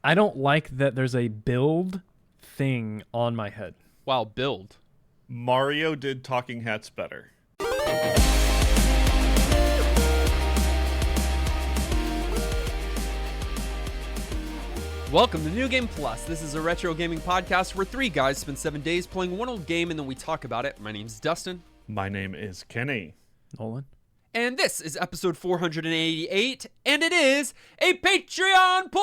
I don't like that there's a build thing on my head. Wow, build. Mario did Talking Hats better. Welcome to New Game Plus. This is a retro gaming podcast where three guys spend 7 days playing one old game and then we talk about it. My name's Dustin. My name is Kenny. Nolan. And this is episode 488, and it is a Patreon poll!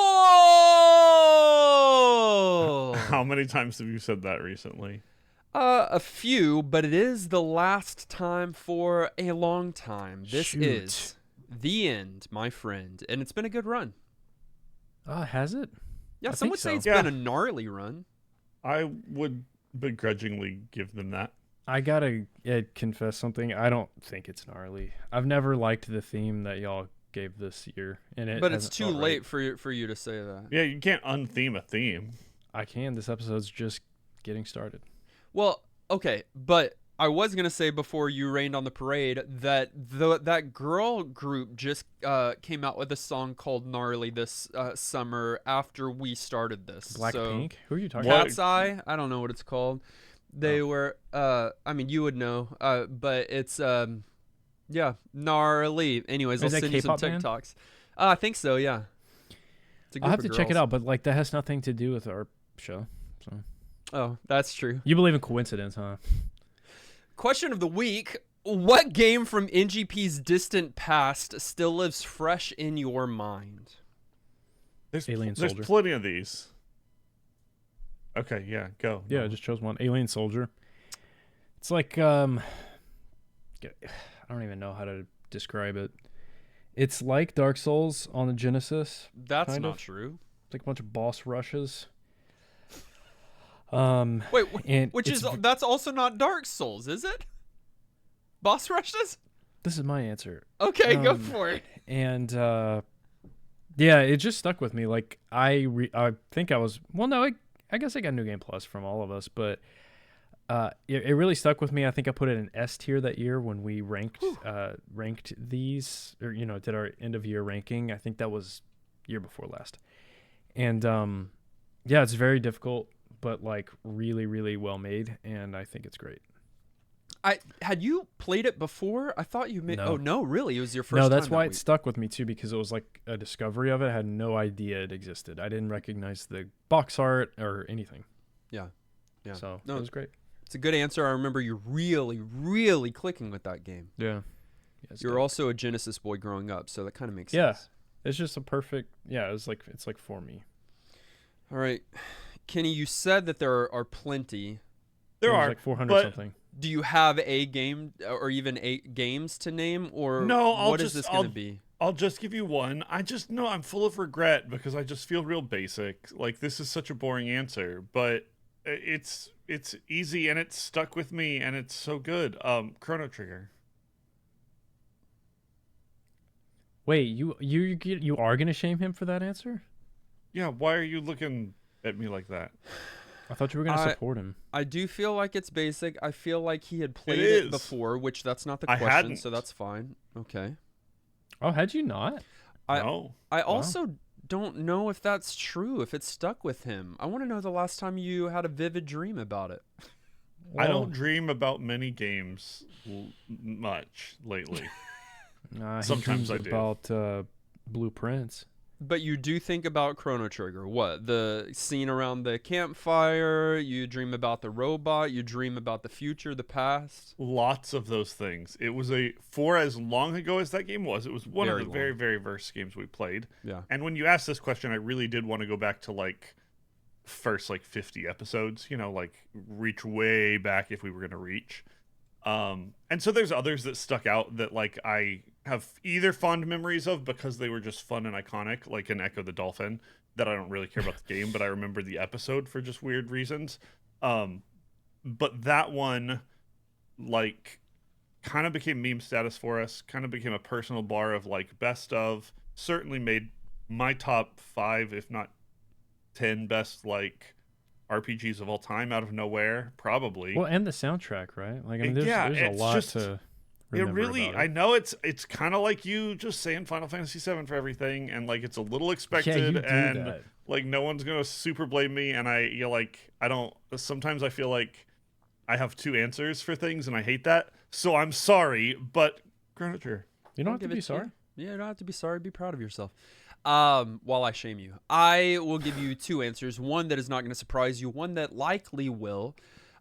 How many times have you said that recently? A few, but it is the last time for a long time. This is the end, my friend, and it's been a good run. Has it? Yeah, I some think would say so. it's been a gnarly run. I would begrudgingly give them that. I gotta confess something. I don't think it's gnarly. I've never liked the theme that y'all gave this year, and But it's too late for you to say that. Yeah, you can't untheme a theme. I can. This episode's just getting started. Well, okay, but I was gonna say before you rained on the parade that that girl group just came out with a song called "Gnarly" this summer after we started this. Blackpink? Who are you talking Cat's Eye? I don't know what it's called. They were, I mean, you would know, but it's, yeah, gnarly. Anyways, I'll Is that send you some K-pop band? TikToks. I think so, yeah. It's a I'll group have to of check it girls. out, but like that has nothing to do with our show. So Oh, that's true. you believe in coincidence, huh? Question of the week. What game from NGP's distant past still lives fresh in your mind? There's Alien Soldier. plenty of these. Okay, yeah, go. Yeah, I just chose one. Alien Soldier. It's like I don't even know how to describe it. It's like Dark Souls on the Genesis. That's kind not of. true. It's like a bunch of boss rushes. Wait, and that's also not Dark Souls, is it? Boss rushes? this is my answer. Okay, go for it. And yeah, it just stuck with me. Like I think I was I guess I got New Game Plus from all of us, but it really stuck with me. I think I put it in S tier that year when we ranked these, or did our end of year ranking. I think that was year before last. And yeah, it's very difficult, but like really, really well made, and I think it's great. Had you played it before? I thought you made. No. Oh no, really? It was your first. No, that's time why that it stuck with me too, because it was like a discovery of it. I had no idea it existed. I didn't recognize the box art or anything. Yeah. So No, it was great. It's a good answer. I remember you really, really clicking with that game. Yeah. You were also a Genesis boy growing up, so that kind of makes Yeah. sense. It's just a perfect. Yeah, it's like for me. All right, Kenny, you said that there are plenty. There It was are like 400 but something. Do you have a game or even 8 games to name, or No, what is this going to be? I'll just give you one. I just know I'm full of regret because I just feel real basic. Like this is such a boring answer, but it's easy and it's stuck with me and it's so good. Chrono Trigger. Wait, you are gonna shame him for that answer? Yeah, why are you looking at me like that? I thought you were gonna support him. I do feel like it's basic. I feel like he had played is. it before, which that's not the I question, hadn't. so that's fine. Okay. Oh, had you not? No. I also don't know if that's true, if it's stuck with him. I want to know the last time you had a vivid dream about it. I don't dream about many games much lately. Sometimes I do. About blueprints. But you do think about Chrono Trigger. What? The scene around the campfire, you dream about the robot, you dream about the future, the past. Lots of those things. It was for as long ago as that game was, it was one Very of the long. very, very first games we played. Yeah. And when you asked this question, I really did want to go back to like first like 50 episodes, like reach way back if we were going to reach. And so there's others that stuck out that like I have either fond memories of because they were just fun and iconic, like in Echo the Dolphin, that I don't really care about the game, but I remember the episode for just weird reasons. But that one, like, kind of became meme status for us, kind of became a personal bar of like best of, certainly made my top 5, if not 10 best like RPGs of all time out of nowhere, probably. Well, and the soundtrack, right? Like, I mean, there's a lot to remember about it. I know it's kind of like you just saying Final Fantasy VII for everything, and like it's a little expected, Yeah, you do and that. Like no one's gonna super blame me, and I don't. Sometimes I feel like I have two answers for things, and I hate that. So I'm sorry, but gratitude. You don't I'll have to give be it to you. sorry. Yeah, you don't have to be sorry. Be proud of yourself. While I shame you, I will give you two answers. One that is not going to surprise you. One that likely will.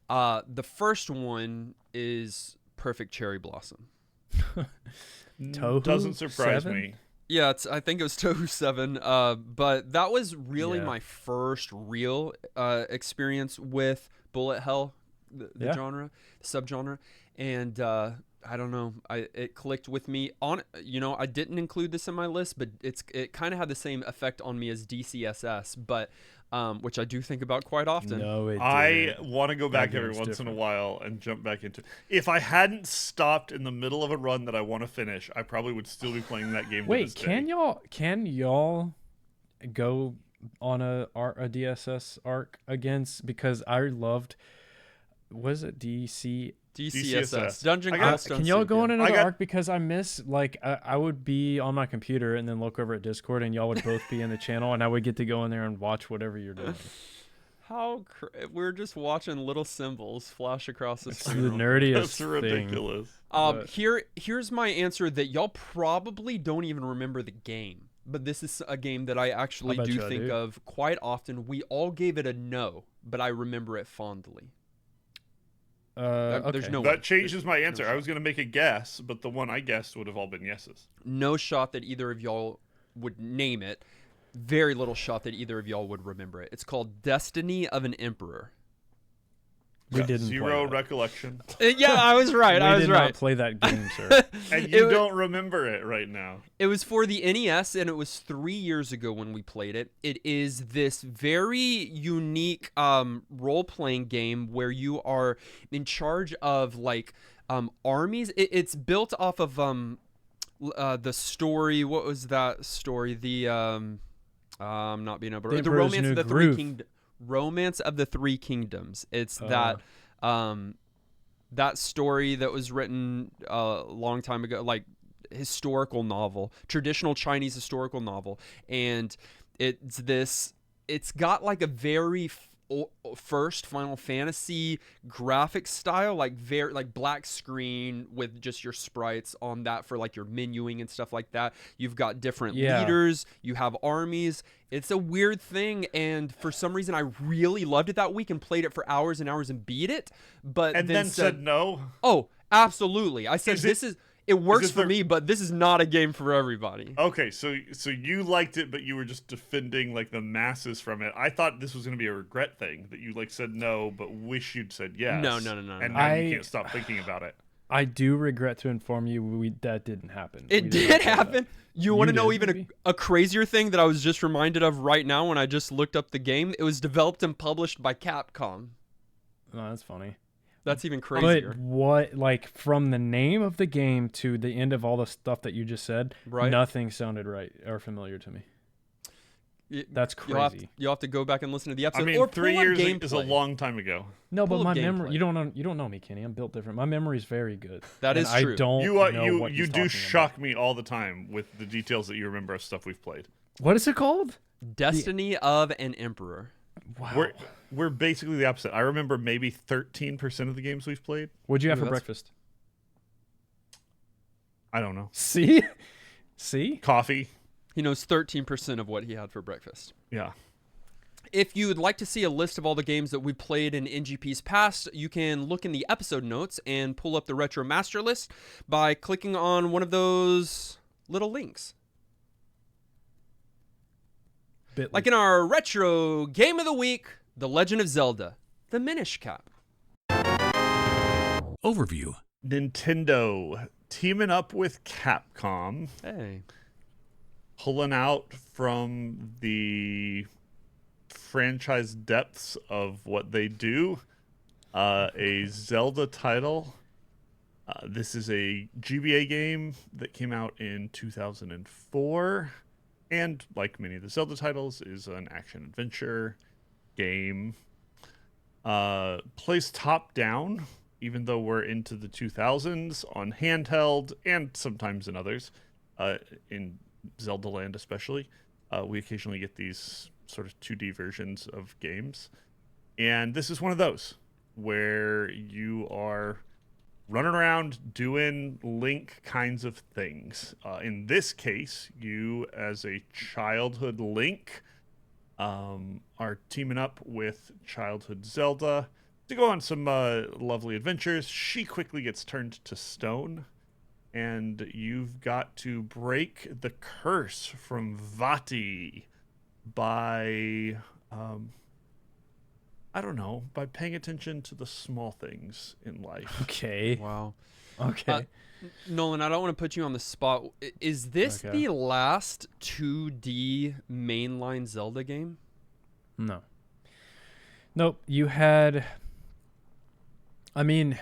The first one is Perfect Cherry Blossom. Tohu Doesn't surprise 7? me. Yeah, I think it was Tohu 7. But that was really Yeah. my first real experience with bullet hell, the Yeah. genre, the subgenre, and I don't know, it clicked with me. I didn't include this in my list, but it kind of had the same effect on me as DCSS, but which I do think about quite often. No, it I didn't. want to go back every game's once in a different. while and jump back into. If I hadn't stopped in the middle of a run that I want to finish, I probably would still be playing that game. Wait, can y'all go on a DSS arc against? Because I loved, was it DCSS, Dungeon I got- Crafts. Can y'all go on another got- arc? Because I miss, like, I would be on my computer and then look over at Discord, and y'all would both be in the channel, and I would get to go in there and watch whatever you're doing. We're just watching little symbols flash across the It's the screen. nerdiest That's thing. ridiculous. But- Here's my answer that y'all probably don't even remember the game, but this is a game that I actually bet do you I think do. of quite often. We all gave it a no, but I remember it fondly. Okay. There's no way. That changes my answer. no I was going to make a guess, but the one I guessed would have all been yeses. No shot that either of y'all would name it. Very little shot that either of y'all would remember it. It's called Destiny of an Emperor. We Got didn't play zero that. recollection, Yeah, I was right. We I was did right. not play that game, sir. and It you wa- don't remember it right now. It was for the NES, and it was 3 years ago when we played it. It is this very unique role-playing game where you are in charge of like armies. It's built off of the story. What was that story? I'm not being able to. The The Emperor's Romance New of the Groove. Romance of the Three Kingdoms. It's that story that was written a long time ago, like historical novel, traditional Chinese historical novel, and it's got like a very first Final Fantasy graphic style, like very like black screen with just your sprites on that for like your menuing and stuff like that. You've got different leaders, you have armies. It's a weird thing, and for some reason I really loved it that week and played it for hours and hours and beat it, but And then said no. "Oh, absolutely." I said it works for the- me, but this is not a game for everybody. Okay, so you liked it, but you were just defending like the masses from it. I thought this was going to be a regret thing that you like said no, but wish you'd said yes. No. And now you can't stop thinking about it. I do regret to inform you that didn't happen. It We did not play that. happen. You want to know did, even maybe? a crazier thing that I was just reminded of right now when I just looked up the game? It was developed and published by Capcom. No, that's funny. That's even crazier. But what, like, from the name of the game to the end of all the stuff that you just said, Right. nothing sounded right or familiar to me. That's crazy. You'll have to go back and listen to the episode. I mean, or 3 pull up years gameplay. is a long time ago. No, Pull but up my gameplay. memory, you don't know me, Kenny. I'm built different. My memory's very good. That and is true. I don't You know what you he's do talking shock me all the time with the details that you remember of stuff we've played. about. What is it called? Destiny of an Emperor. Wow. We're basically the opposite. I remember maybe 13% of the games we've played. What'd you have Ooh, for that's- breakfast? I don't know. See? See? Coffee. He knows 13% of what he had for breakfast. Yeah. If you would like to see a list of all the games that we played in NGP's past, you can look in the episode notes and pull up the Retro Master List by clicking on one of those little links. Like in our Retro Game of the Week, The Legend of Zelda, The Minish Cap. Overview. Nintendo teaming up with Capcom, Hey. pulling out from the franchise depths of what they do, a Zelda title. This is a GBA game that came out in 2004, and like many of the Zelda titles, is an action adventure game. Plays top down, even though we're into the 2000s, on handheld and sometimes in others. In Zelda Land especially, we occasionally get these sort of 2D versions of games. And this is one of those where you are running around doing Link kinds of things. In this case, you as a childhood Link are teaming up with childhood Zelda to go on some lovely adventures. She quickly gets turned to stone, and you've got to break the curse from Vati by I don't know, by paying attention to the small things in life. Okay. Wow. Okay. Nolan, I don't want to put you on the spot. Is this Okay. the last 2D mainline Zelda game? No. Nope. You had. I mean,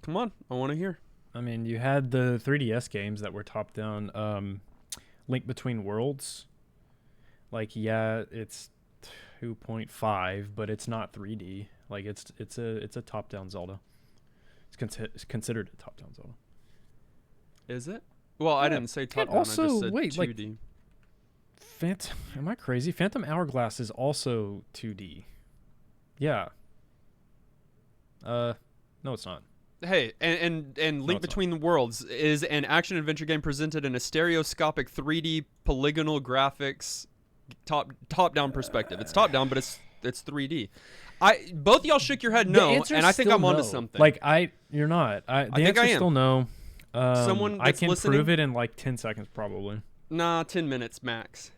Come on, I want to hear. you had the 3DS games that were top down. Link Between Worlds. Like, yeah, it's 2.5, but it's not 3D. Like, it's a top down Zelda. It's considered a top down Zelda. Is it? Well, I Yeah. didn't say top And down. I just also, said wait, 2D. Phantom. Am I crazy? Phantom Hourglass is also 2D. Yeah. No, it's not. Hey, and Link it's not. Between the Worlds is an action adventure game presented in a stereoscopic 3D polygonal graphics top down perspective. It's top down, but it's 3D. Both of y'all shook your head The no, answer and is I think still I'm onto no. something. Like, you're not. The think answer I is am. still no. Someone I that's can listening- prove it in like 10 seconds probably. Nah, 10 minutes max.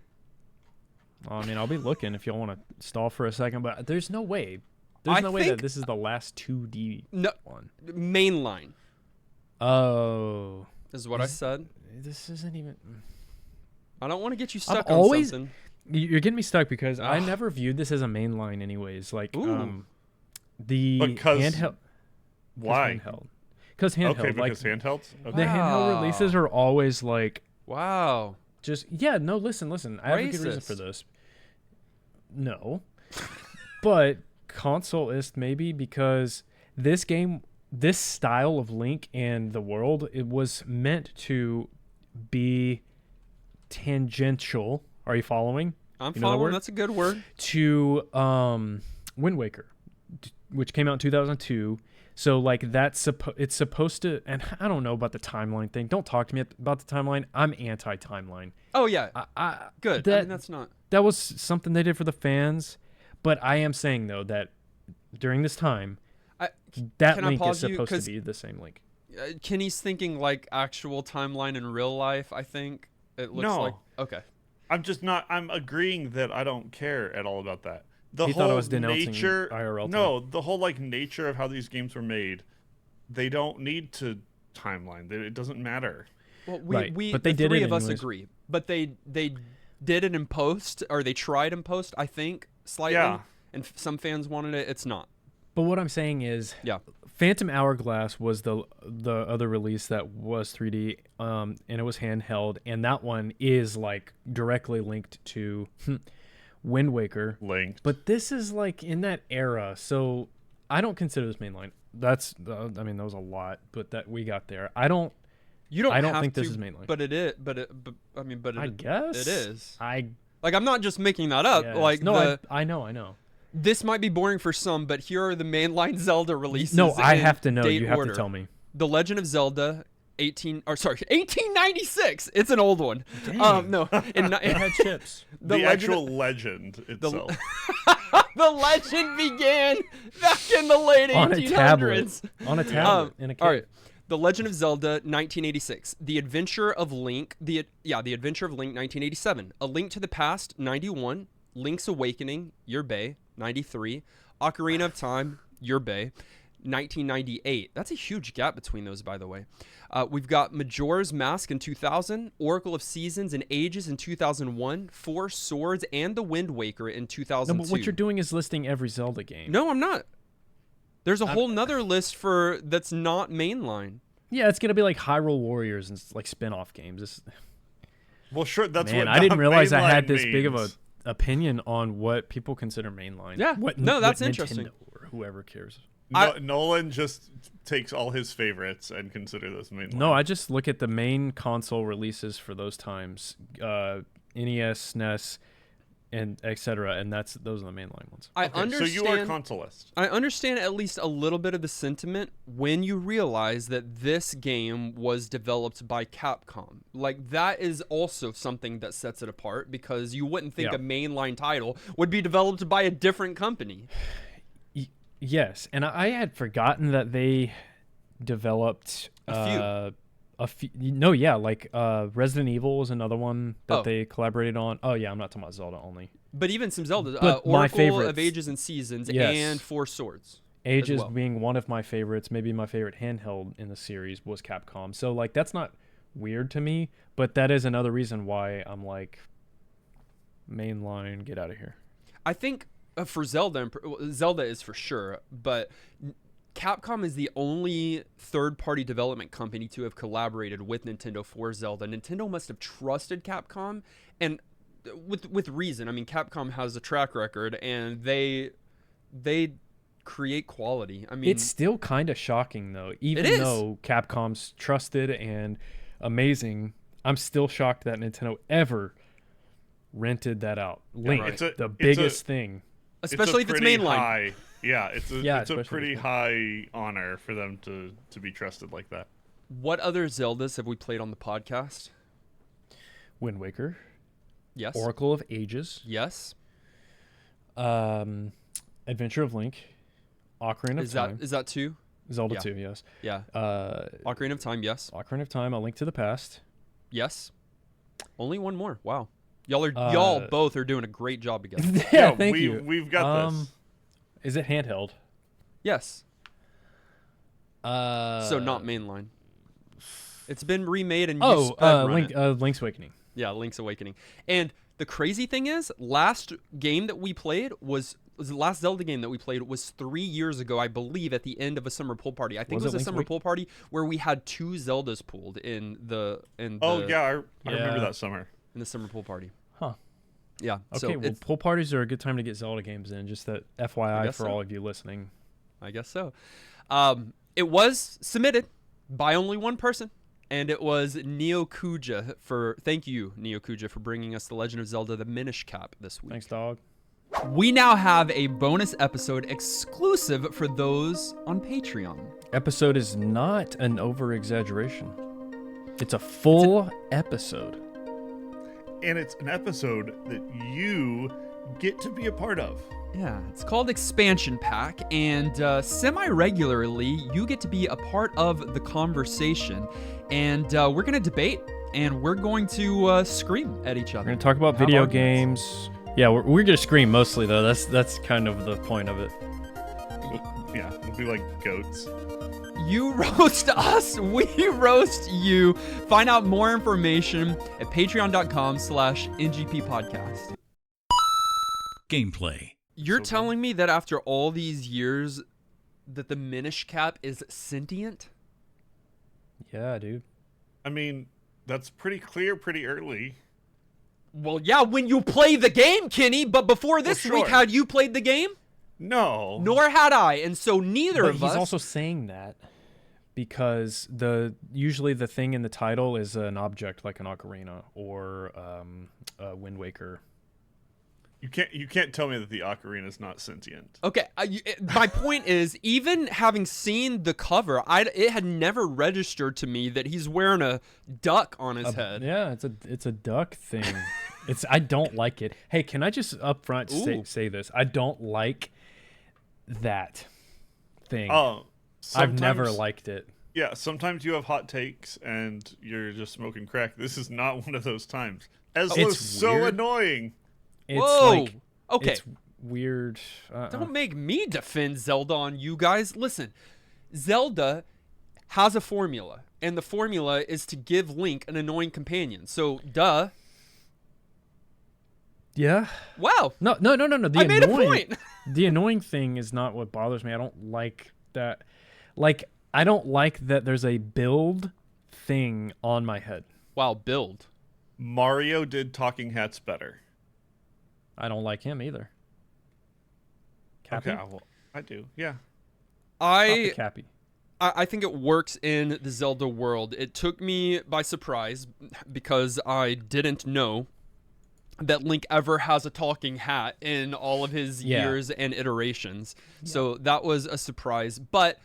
I mean, I'll be looking if y'all want to stall for a second, but there's no way. There's no way that think- this is the last 2D No, one. mainline Oh. is what I said. This isn't even. I don't want to get you stuck on always- something. You're getting me stuck because I Ugh. never viewed this as a mainline, anyways. Like, Ooh. the Because- handheld. Why? Because handheld. Okay, like, because handhelds? the Okay. handheld Wow. releases are always like Wow. just no. Listen. I have a good reason for Racist. this. No, but consoleist maybe because this game, this style of Link and the world, it was meant to be tangential. Are you following? I'm You know that following. word? That's a good word. To Wind Waker, which came out in 2002. So like it's supposed to, and I don't know about the timeline thing. Don't talk to me about the timeline. I'm anti-timeline. Oh yeah, good. I That mean, that's not. that was something they did for the fans, but I am saying though that during this time, that can I Link is pause you? supposed to 'Cause- be the same Link. Kenny's thinking like actual timeline in real life. I think it looks No. like okay. I'm just not. I'm agreeing that I don't care at all about that. The He whole thought I was denouncing nature. IRL time. No, the whole like nature of how these games were made. They don't need to timeline. It doesn't matter. Well, Right, we but they the did three it of us anyways. agree. But they did it in post, or they tried in post. I think slightly, Yeah. and some fans wanted it. It's not. But what I'm saying is, Yeah. Phantom Hourglass was the other release that was 3D, and it was handheld, and that one is like directly linked to Wind Waker. Linked. But this is like in that era, so I don't consider this mainline. That's I mean that was a lot, but that we got there. I don't You don't. I don't have think this to, is mainline. But it is. But I mean, but I guess it is. I Like I'm not just making that up. guess. Like no, I know. this might be boring for some, but here are the mainline Zelda releases. No, I in have to know. date You have order. to tell me. The Legend of Zelda, 1896. It's an old one. No, It had chips. the Legend actual legend itself. the legend began back in the late On a 1800s. On a tablet in a case. All right. The Legend of Zelda, 1986. The Adventure of Link, The Adventure of Link, 1987. A Link to the Past, 91. Link's Awakening, Your Bay, 93. Ocarina of Time, Your Bay, 1998. That's a huge gap between those, by the way. We've got Majora's Mask in 2000, Oracle of Seasons and Ages in 2001, Four Swords and The Wind Waker in No, 2002. but what you're doing is listing every Zelda game. No, I'm not. There's a whole nother list that's not mainline. Yeah, it's gonna be like Hyrule Warriors and like spin-off games. Well, sure. That's Man, what. I didn't not realize I mainline had this big of a means. opinion on what people consider mainline. Yeah. What, No, that's what interesting. Nintendo or whoever cares. Nolan just takes all his favorites and consider this mainline. No, I just look at the main console releases for those times. NES, SNES, and etc. And those are the mainline ones. I Okay, understand. so you are a consolist. I understand at least a little bit of the sentiment when you realize that this game was developed by Capcom. Like, that is also something that sets it apart, because you wouldn't think Yeah. a mainline title would be developed by a different company. Yes, and I had forgotten that they developed A few. No, yeah, like Resident Evil was another one that Oh. they collaborated on. Oh yeah, I'm not talking about Zelda only. But even some Zelda, But my Oracle favorites- of Ages and Seasons, Yes. and Four Swords. Ages well. being one of my favorites, maybe my favorite handheld in the series was Capcom. So like that's not weird to me, but that is another reason why I'm like, mainline, get out of here. I think for Zelda, Zelda is for sure, but Capcom is the only third-party development company to have collaborated with Nintendo for Zelda. Nintendo must have trusted Capcom, and with reason. I mean, Capcom has a track record, and they create quality. I mean, It's still kind of shocking though, even It is. though Capcom's trusted and amazing. I'm still shocked that Nintendo ever rented that out. Link, right. the biggest thing. especially if it's pretty mainline. High, yeah, it's a especially pretty if it's high honor for them to be trusted like that. What other Zeldas have we played on the podcast? Wind Waker, Yes. Oracle of Ages, Yes. Adventure of Link, Ocarina of Is Time, that two? Zelda yeah. 2, yes. Yeah. Uh, Ocarina of Time. Yes. Ocarina of Time, A Link to the Past. Yes. Only one more. Wow. Y'all both are doing a great job together. Yeah, thank you. We've got this. Is it handheld? Yes. So So not mainline. It's been remade and you Link, Link's Awakening. Yeah, Link's Awakening. And the crazy thing is, last game that we played was the last Zelda game that we played was 3 years ago, I believe, at the end of a summer pool party. I think Was it was it a Link's summer pool party where we had 2 Zeldas pooled in the Oh yeah, I remember Yeah. that summer. in the summer pool party. Huh. Yeah. Okay, so well, it's, pool parties are a good time to get Zelda games in. Just that I FYI guess for so. all of you listening. I guess so. It was submitted by only one person, and it was Neo Kuja thank you, Neo Kuja, for bringing us The Legend of Zelda: The Minish Cap this week. Thanks, dog. We now have a bonus episode exclusive for those on Patreon. Episode is not an over-exaggeration. It's a full episode. And it's an episode that you get to be a part of. Yeah, it's called Expansion Pack, and semi-regularly you get to be a part of the conversation, and we're going to debate, and we're going to scream at each other. We're gonna talk about Have video arguments. games. Yeah, we're gonna scream mostly though. That's kind of the point of it. Yeah, we'll be like goats. You roast us, we roast you. Find out more information at patreon.com/NGP podcast. Gameplay. You're So good. telling me that after all these years that the Minish Cap is sentient? Yeah, dude. I mean, that's pretty clear pretty early. Well, yeah, when you play the game, Kenny, but before this Well, week, sure. had you played the game? No. Nor had I, and so neither But of he's us. also saying that because usually the thing in the title is an object like an ocarina or a Wind Waker. You can't tell me that the ocarina is not sentient. Okay, my point is, even having seen the cover, it had never registered to me that he's wearing a duck on his head. Yeah, it's a duck thing. I don't like it. Hey, can I just up front Ooh. say this? I don't like that thing. Oh, I've never sometimes- liked it. Yeah, sometimes you have hot takes and you're just smoking crack. This is not one of those times. Ezlo's It's so weird. annoying. It's Whoa! like Okay, it's weird. don't make me defend Zelda on you guys. Listen, Zelda has a formula, and the formula is to give Link an annoying companion. So, duh. Yeah. Wow. No. The I made a annoying, point. The annoying thing is not what bothers me. I don't like that. Like, I don't like that there's a build thing on my head. Wow, build. Mario did Talking Hats better. I don't like him either. Cappy? Okay, well, I do. Yeah. Not the I Cappy. I think it works in the Zelda world. It took me by surprise because I didn't know that Link ever has a talking hat in all of his years and iterations. So that was a surprise. But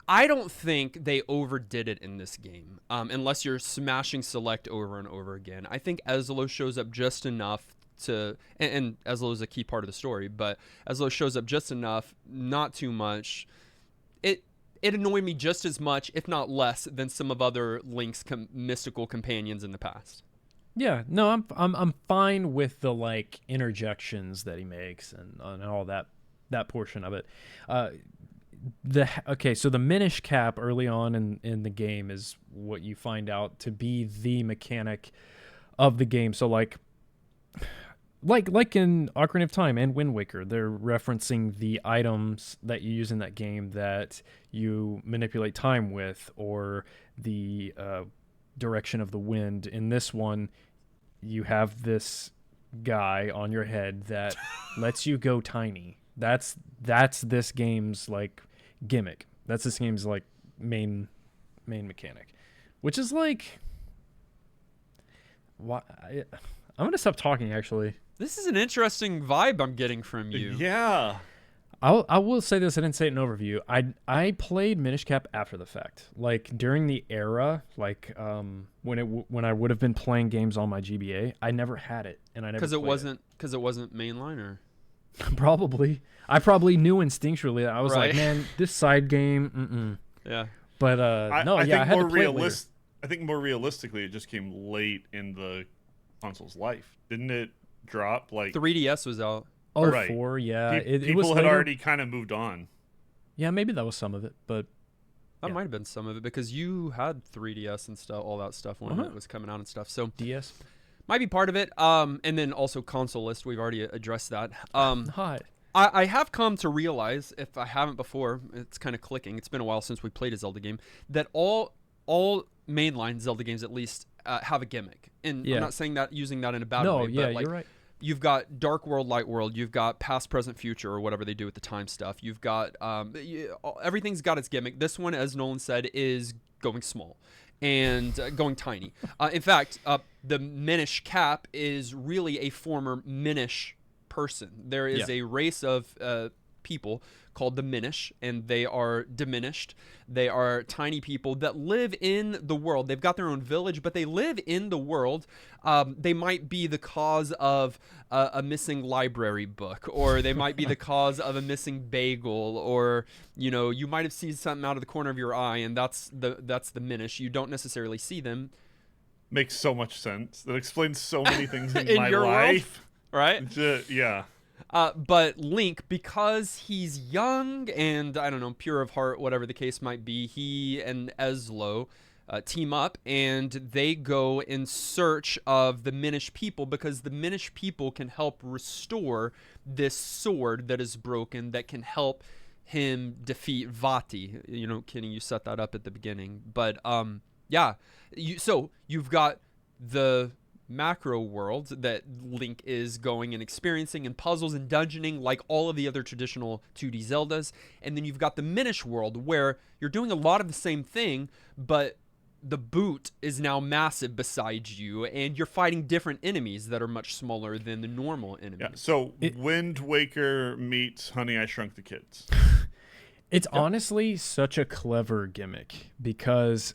I don't think they overdid it in this game, unless you're smashing select over and over again. I think Ezlo shows up just enough to, and Ezlo is a key part of the story, but Ezlo shows up just enough, not too much. It annoyed me just as much, if not less, than some of other Link's mystical companions in the past. Yeah, no, I'm fine with the like interjections that he makes and all that portion of it. So the Minish Cap early on in the game is what you find out to be the mechanic of the game. So like in Ocarina of Time and Wind Waker, they're referencing the items that you use in that game that you manipulate time with, or the direction of the wind. In this one, you have this guy on your head that lets you go tiny. That's this game's like gimmick. That's this game's like main mechanic, which is like, why I'm gonna stop talking actually. This is an interesting vibe I'm getting from you. Yeah. I will say this. I didn't say it in overview. I played Minish Cap after the fact, like during the era, like when I would have been playing games on my GBA. I never had it, and I never because it wasn't mainline, or probably I probably knew instinctually that I was like, man, this side game, yeah. But I had to play it later. I think more realistically, it just came late in the console's life, didn't it? Drop like 3DS was out. Oh, right. 4, yeah. People had already kind of moved on. Yeah, maybe that was some of it, but that might have been some of it, because you had 3DS and stuff, all that stuff when it was coming out and stuff. So DS might be part of it. And then also console list. We've already addressed that. Hot. I have come to realize, if I haven't before, it's kind of clicking. It's been a while since we played a Zelda game, that all mainline Zelda games at least have a gimmick. And I'm not saying that using that in a bad way. No, yeah, but like, you're right. You've got Dark World, Light World. You've got Past, Present, Future, or whatever they do with the time stuff. You've got everything's got its gimmick. This one, as Nolan said, is going small and going tiny. In fact, the Minish Cap is really a former Minish person. There is a race of people called the Minish, and they are diminished. They are tiny people that live in the world. They've got their own village, but they live in the world. They might be the cause of a missing library book, or they might be the cause of a missing bagel, or you might have seen something out of the corner of your eye, and that's the Minish. You don't necessarily see them. Makes so much sense. That explains so many things in my your life. World, right? Yeah. But Link, because he's young and, I don't know, pure of heart, whatever the case might be, he and Ezlo team up, and they go in search of the Minish people, because the Minish people can help restore this sword that is broken, that can help him defeat Vati. Kenny, you set that up at the beginning. But, so you've got the macro world that Link is going and experiencing, and puzzles and dungeoning like all of the other traditional 2D Zeldas. And then you've got the Minish world, where you're doing a lot of the same thing, but the boot is now massive beside you, and you're fighting different enemies that are much smaller than the normal enemies. Yeah, so Wind Waker meets Honey, I Shrunk the Kids. It's honestly such a clever gimmick, because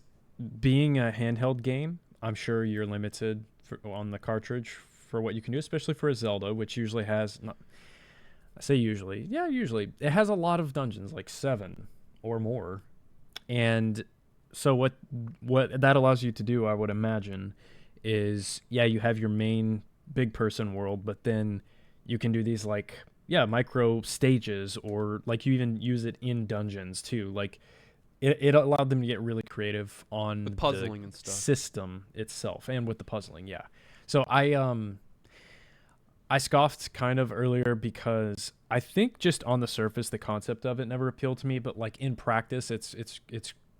being a handheld game, I'm sure you're limited on the cartridge for what you can do, especially for a Zelda, which usually has usually it has a lot of dungeons, like 7 or more. And so what that allows you to do, I would imagine, is you have your main big person world, but then you can do these like micro stages, or like you even use it in dungeons too. Like it allowed them to get really creative on the puzzling and stuff, system itself, and with the puzzling. Yeah. So I scoffed kind of earlier, because I think just on the surface the concept of it never appealed to me, but like in practice it's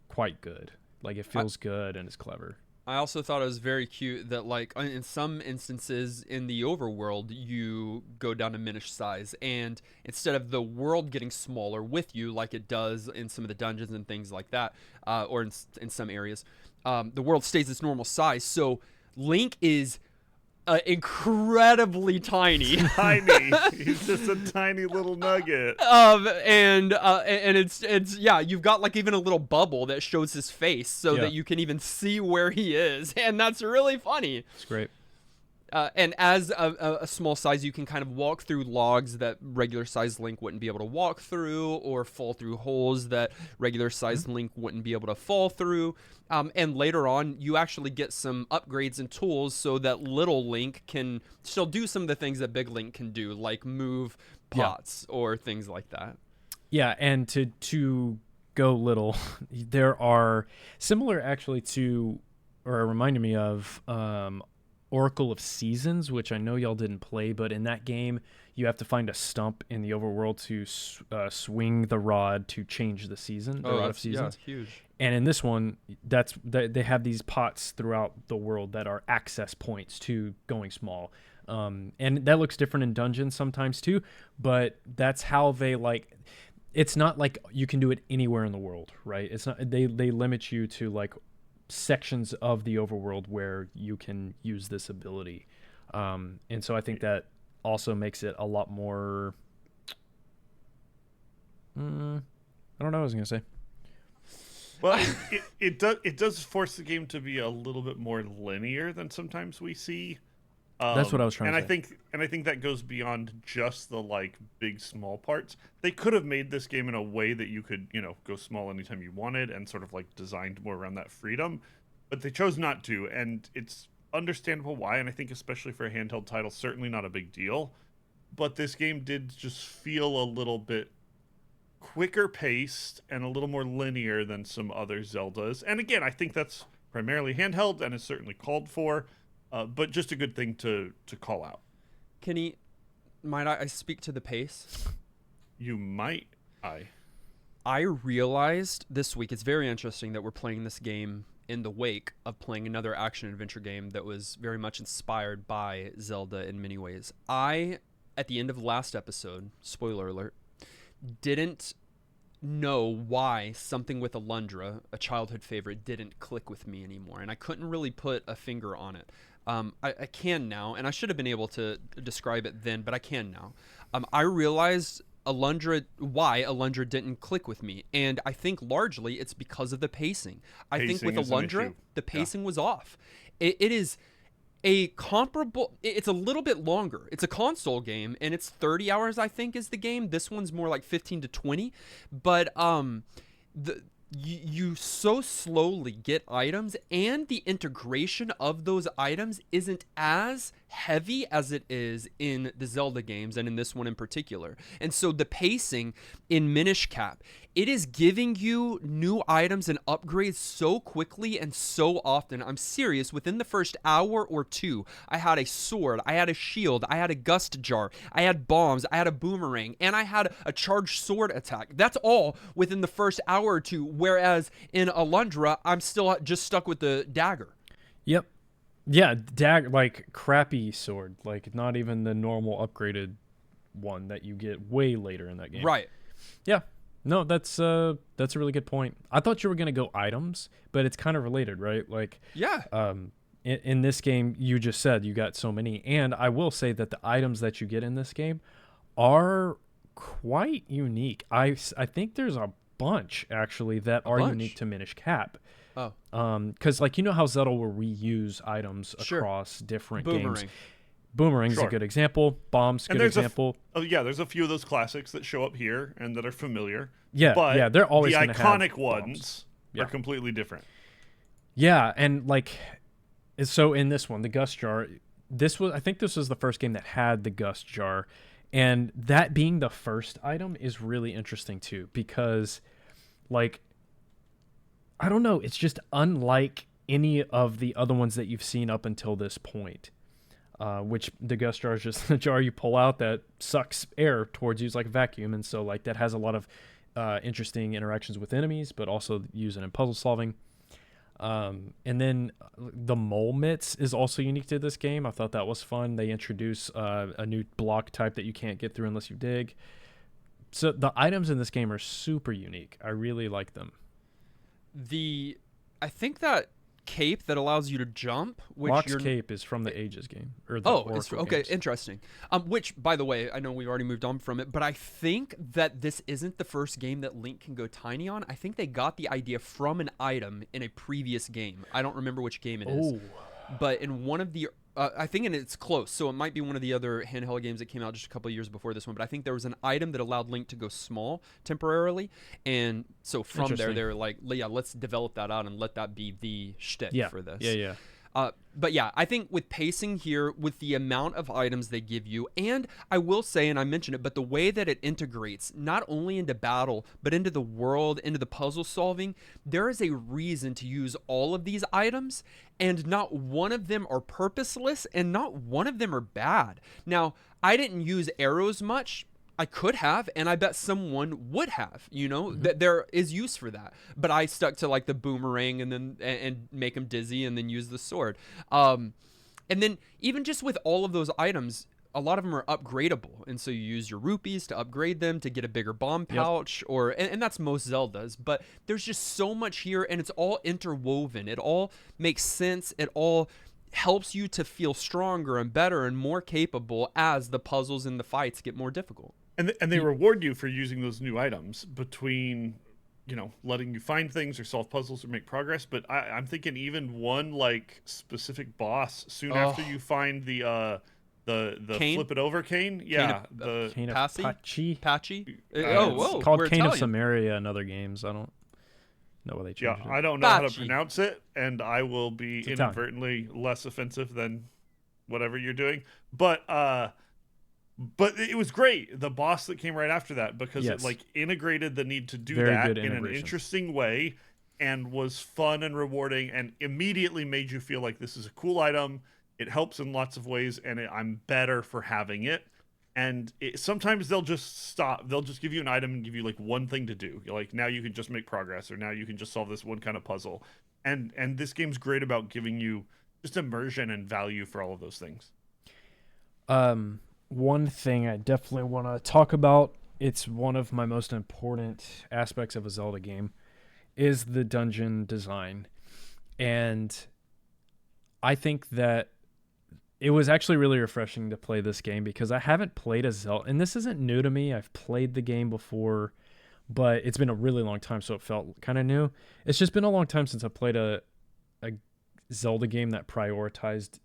quite good. Like it feels good and it's clever. I also thought it was very cute that, like, in some instances in the overworld, you go down to Minish size, and instead of the world getting smaller with you, like it does in some of the dungeons and things like that, or in some areas, the world stays its normal size. So Link is incredibly tiny. Tiny. He's just a tiny little nugget. And it's yeah, you've got like even a little bubble that shows his face so Yeah. that you can even see where he is, and that's really funny. It's great. And as a small size, you can kind of walk through logs that regular sized Link wouldn't be able to walk through, or fall through holes that regular sized Link wouldn't be able to fall through. And later on, you actually get some upgrades and tools so that little Link can still do some of the things that big Link can do, like move pots or things like that. Yeah, and to go little, there are similar actually to, or reminded me of, Oracle of Seasons, which I know y'all didn't play, but in that game, you have to find a stump in the overworld to swing the rod to change the season, the Rod of Seasons. Yeah, huge. And in this one, they have these pots throughout the world that are access points to going small. And that looks different in dungeons sometimes too, but that's how they like. It's not like you can do it anywhere in the world, right? It's not. They limit you to like sections of the overworld where you can use this ability, and so I think that also makes it a lot more. I don't know what I was gonna say. Well, it does force the game to be a little bit more linear than sometimes we see. That's what I was trying to say. I think that goes beyond just the like big small parts. They could have made this game in a way that you could, go small anytime you wanted and sort of like designed more around that freedom, but they chose not to, and it's understandable why, and I think especially for a handheld title, certainly not a big deal. But this game did just feel a little bit quicker paced and a little more linear than some other Zeldas. And again, I think that's primarily handheld and is certainly called for. But just a good thing to call out. Kenny, might I speak to the pace? You might. I realized this week, it's very interesting that we're playing this game in the wake of playing another action-adventure game that was very much inspired by Zelda in many ways. I, at the end of the last episode, spoiler alert, didn't know why something with Alundra, a childhood favorite, didn't click with me anymore, and I couldn't really put a finger on it. I can now, and I should have been able to describe it then, but I can now. I realized why Alundra didn't click with me, and I think largely it's because of the pacing. I think with Alundra, the pacing was off. It is a comparable, it's a little bit longer. It's a console game, and it's 30 hours, I think, is the game. This one's more like 15 to 20, but you so slowly get items, and the integration of those items isn't as heavy as it is in the Zelda games, and in this one in particular. And so the pacing in Minish Cap, it is giving you new items and upgrades so quickly and so often. I'm serious, within the first hour or two, I had a sword, I had a shield, I had a gust jar, I had bombs, I had a boomerang, and I had a charged sword attack. That's all within the first hour or two, whereas in Alundra, I'm still just stuck with the dagger. Yep. Yeah, like crappy sword, like not even the normal upgraded one that you get way later in that game. Right. Yeah. No, that's a really good point. I thought you were gonna go items, but it's kind of related, right? Like, yeah. In this game, you just said you got so many, and I will say that the items that you get in this game are quite unique. I think there's a bunch actually that are unique to Minish Cap. Oh. Because like how Zelda will reuse items across different games. Boomerang's a good example. Bomb's a good example. There's a few of those classics that show up here and that are familiar. Yeah, but they're always the gonna iconic have ones are completely different. Yeah, and like, so in this one, the Gust Jar, I think this was the first game that had the Gust Jar, and that being the first item is really interesting too, because like, I don't know, it's just unlike any of the other ones that you've seen up until this point. Which the Gust Jar is just a jar you pull out that sucks air towards you. It's like a vacuum, and so like that has a lot of interesting interactions with enemies, but also using in puzzle solving. And then the mole mitts is also unique to this game. I thought that was fun. They introduce a new block type that you can't get through unless you dig. So the items in this game are super unique. I really like them. I think that cape that allows you to jump. Which Locke's you're... cape is from the Ages game. Or the Oh, Oracle it's okay. games. Interesting. Which, by the way, I know we've already moved on from it, but I think that this isn't the first game that Link can go tiny on. I think they got the idea from an item in a previous game. I don't remember which game it is. Oh. But in one of the, I think it's close, so it might be one of the other handheld games that came out just a couple of years before this one. But I think there was an item that allowed Link to go small temporarily, and so from there, they're like, yeah, let's develop that out and let that be the shtick for this. Yeah. But yeah, I think with pacing here, with the amount of items they give you, and I will say, and I mentioned it, but the way that it integrates not only into battle, but into the world, into the puzzle solving, there is a reason to use all of these items, and not one of them are purposeless, and not one of them are bad. Now, I didn't use arrows much. I could have, and I bet someone would have, that there is use for that. But I stuck to like the boomerang and make them dizzy and then use the sword. And then even just with all of those items, a lot of them are upgradable. And so you use your rupees to upgrade them to get a bigger bomb pouch and that's most Zeldas. But there's just so much here, and it's all interwoven. It all makes sense. It all helps you to feel stronger and better and more capable as the puzzles and the fights get more difficult. And they reward you for using those new items between, letting you find things or solve puzzles or make progress. But I'm thinking even one like specific boss soon after you find the cane? flip it over cane. Yeah, the Cane of Patchy? Patchy. Whoa. It's called we're Cane of Italian. Samaria in other games. I don't know why they changed it. I don't know how to Patchy. pronounce it, and I will be Italian. inadvertently less offensive than whatever you're doing. But it was great, the boss that came right after that, because it like integrated the need to do Very that good in an integration. interesting way, and was fun and rewarding, and immediately made you feel like this is a cool item. It helps in lots of ways, and I'm better for having it. And sometimes they'll just stop. They'll just give you an item and give you like one thing to do. Like, now you can just make progress, or now you can just solve this one kind of puzzle. And this game's great about giving you just immersion and value for all of those things. One thing I definitely want to talk about, it's one of my most important aspects of a Zelda game, is the dungeon design. And I think that it was actually really refreshing to play this game, because I haven't played a Zelda, and this isn't new to me. I've played the game before, but it's been a really long time, so it felt kind of new. It's just been a long time since I played a Zelda game that prioritized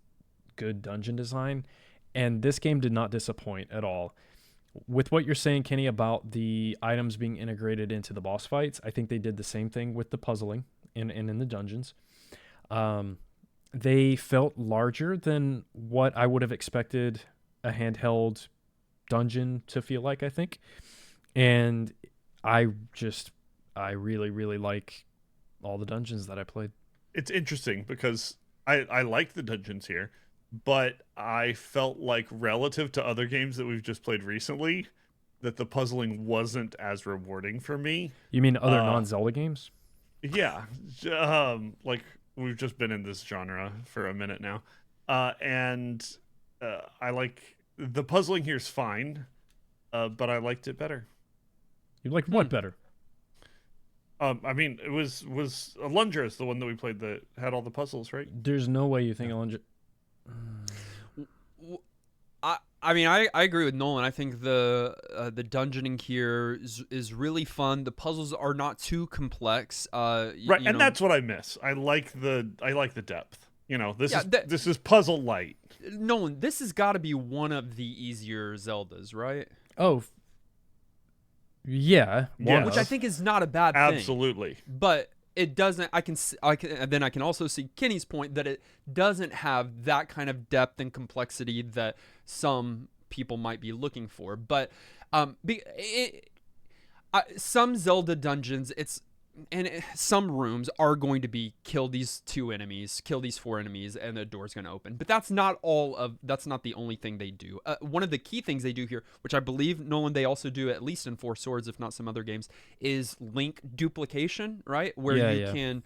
good dungeon design. And this game did not disappoint at all. With what you're saying, Kenny, about the items being integrated into the boss fights, I think they did the same thing with the puzzling and in the dungeons. They felt larger than what I would have expected a handheld dungeon to feel like, I think. And I really, really like all the dungeons that I played. It's interesting because I like the dungeons here, but I felt like, relative to other games that we've just played recently, that the puzzling wasn't as rewarding for me. You mean other non-Zelda games? Yeah. Like, we've just been in this genre for a minute now. And I like... The puzzling here is fine, but I liked it better. You liked what better? I mean, it was Alundra is the one that we played that had all the puzzles, right? There's no way you think Alundra... I mean, I agree with Nolan. I think the dungeoning here is really fun. The puzzles are not too complex. Right, and that's what I miss. I like the depth. This is puzzle light. Nolan, this has got to be one of the easier Zeldas, right? Oh, yeah. Which I think is not a bad thing. Absolutely. But it doesn't. I can also see Kenny's point that it doesn't have that kind of depth and complexity that some people might be looking for. But some Zelda dungeons, some rooms are going to be kill these 4 enemies, and the door's going to open. But that's not the only thing they do. One of the key things they do here, which I believe, Nolan, they also do at least in Four Swords, if not some other games, is link duplication, right? Where you can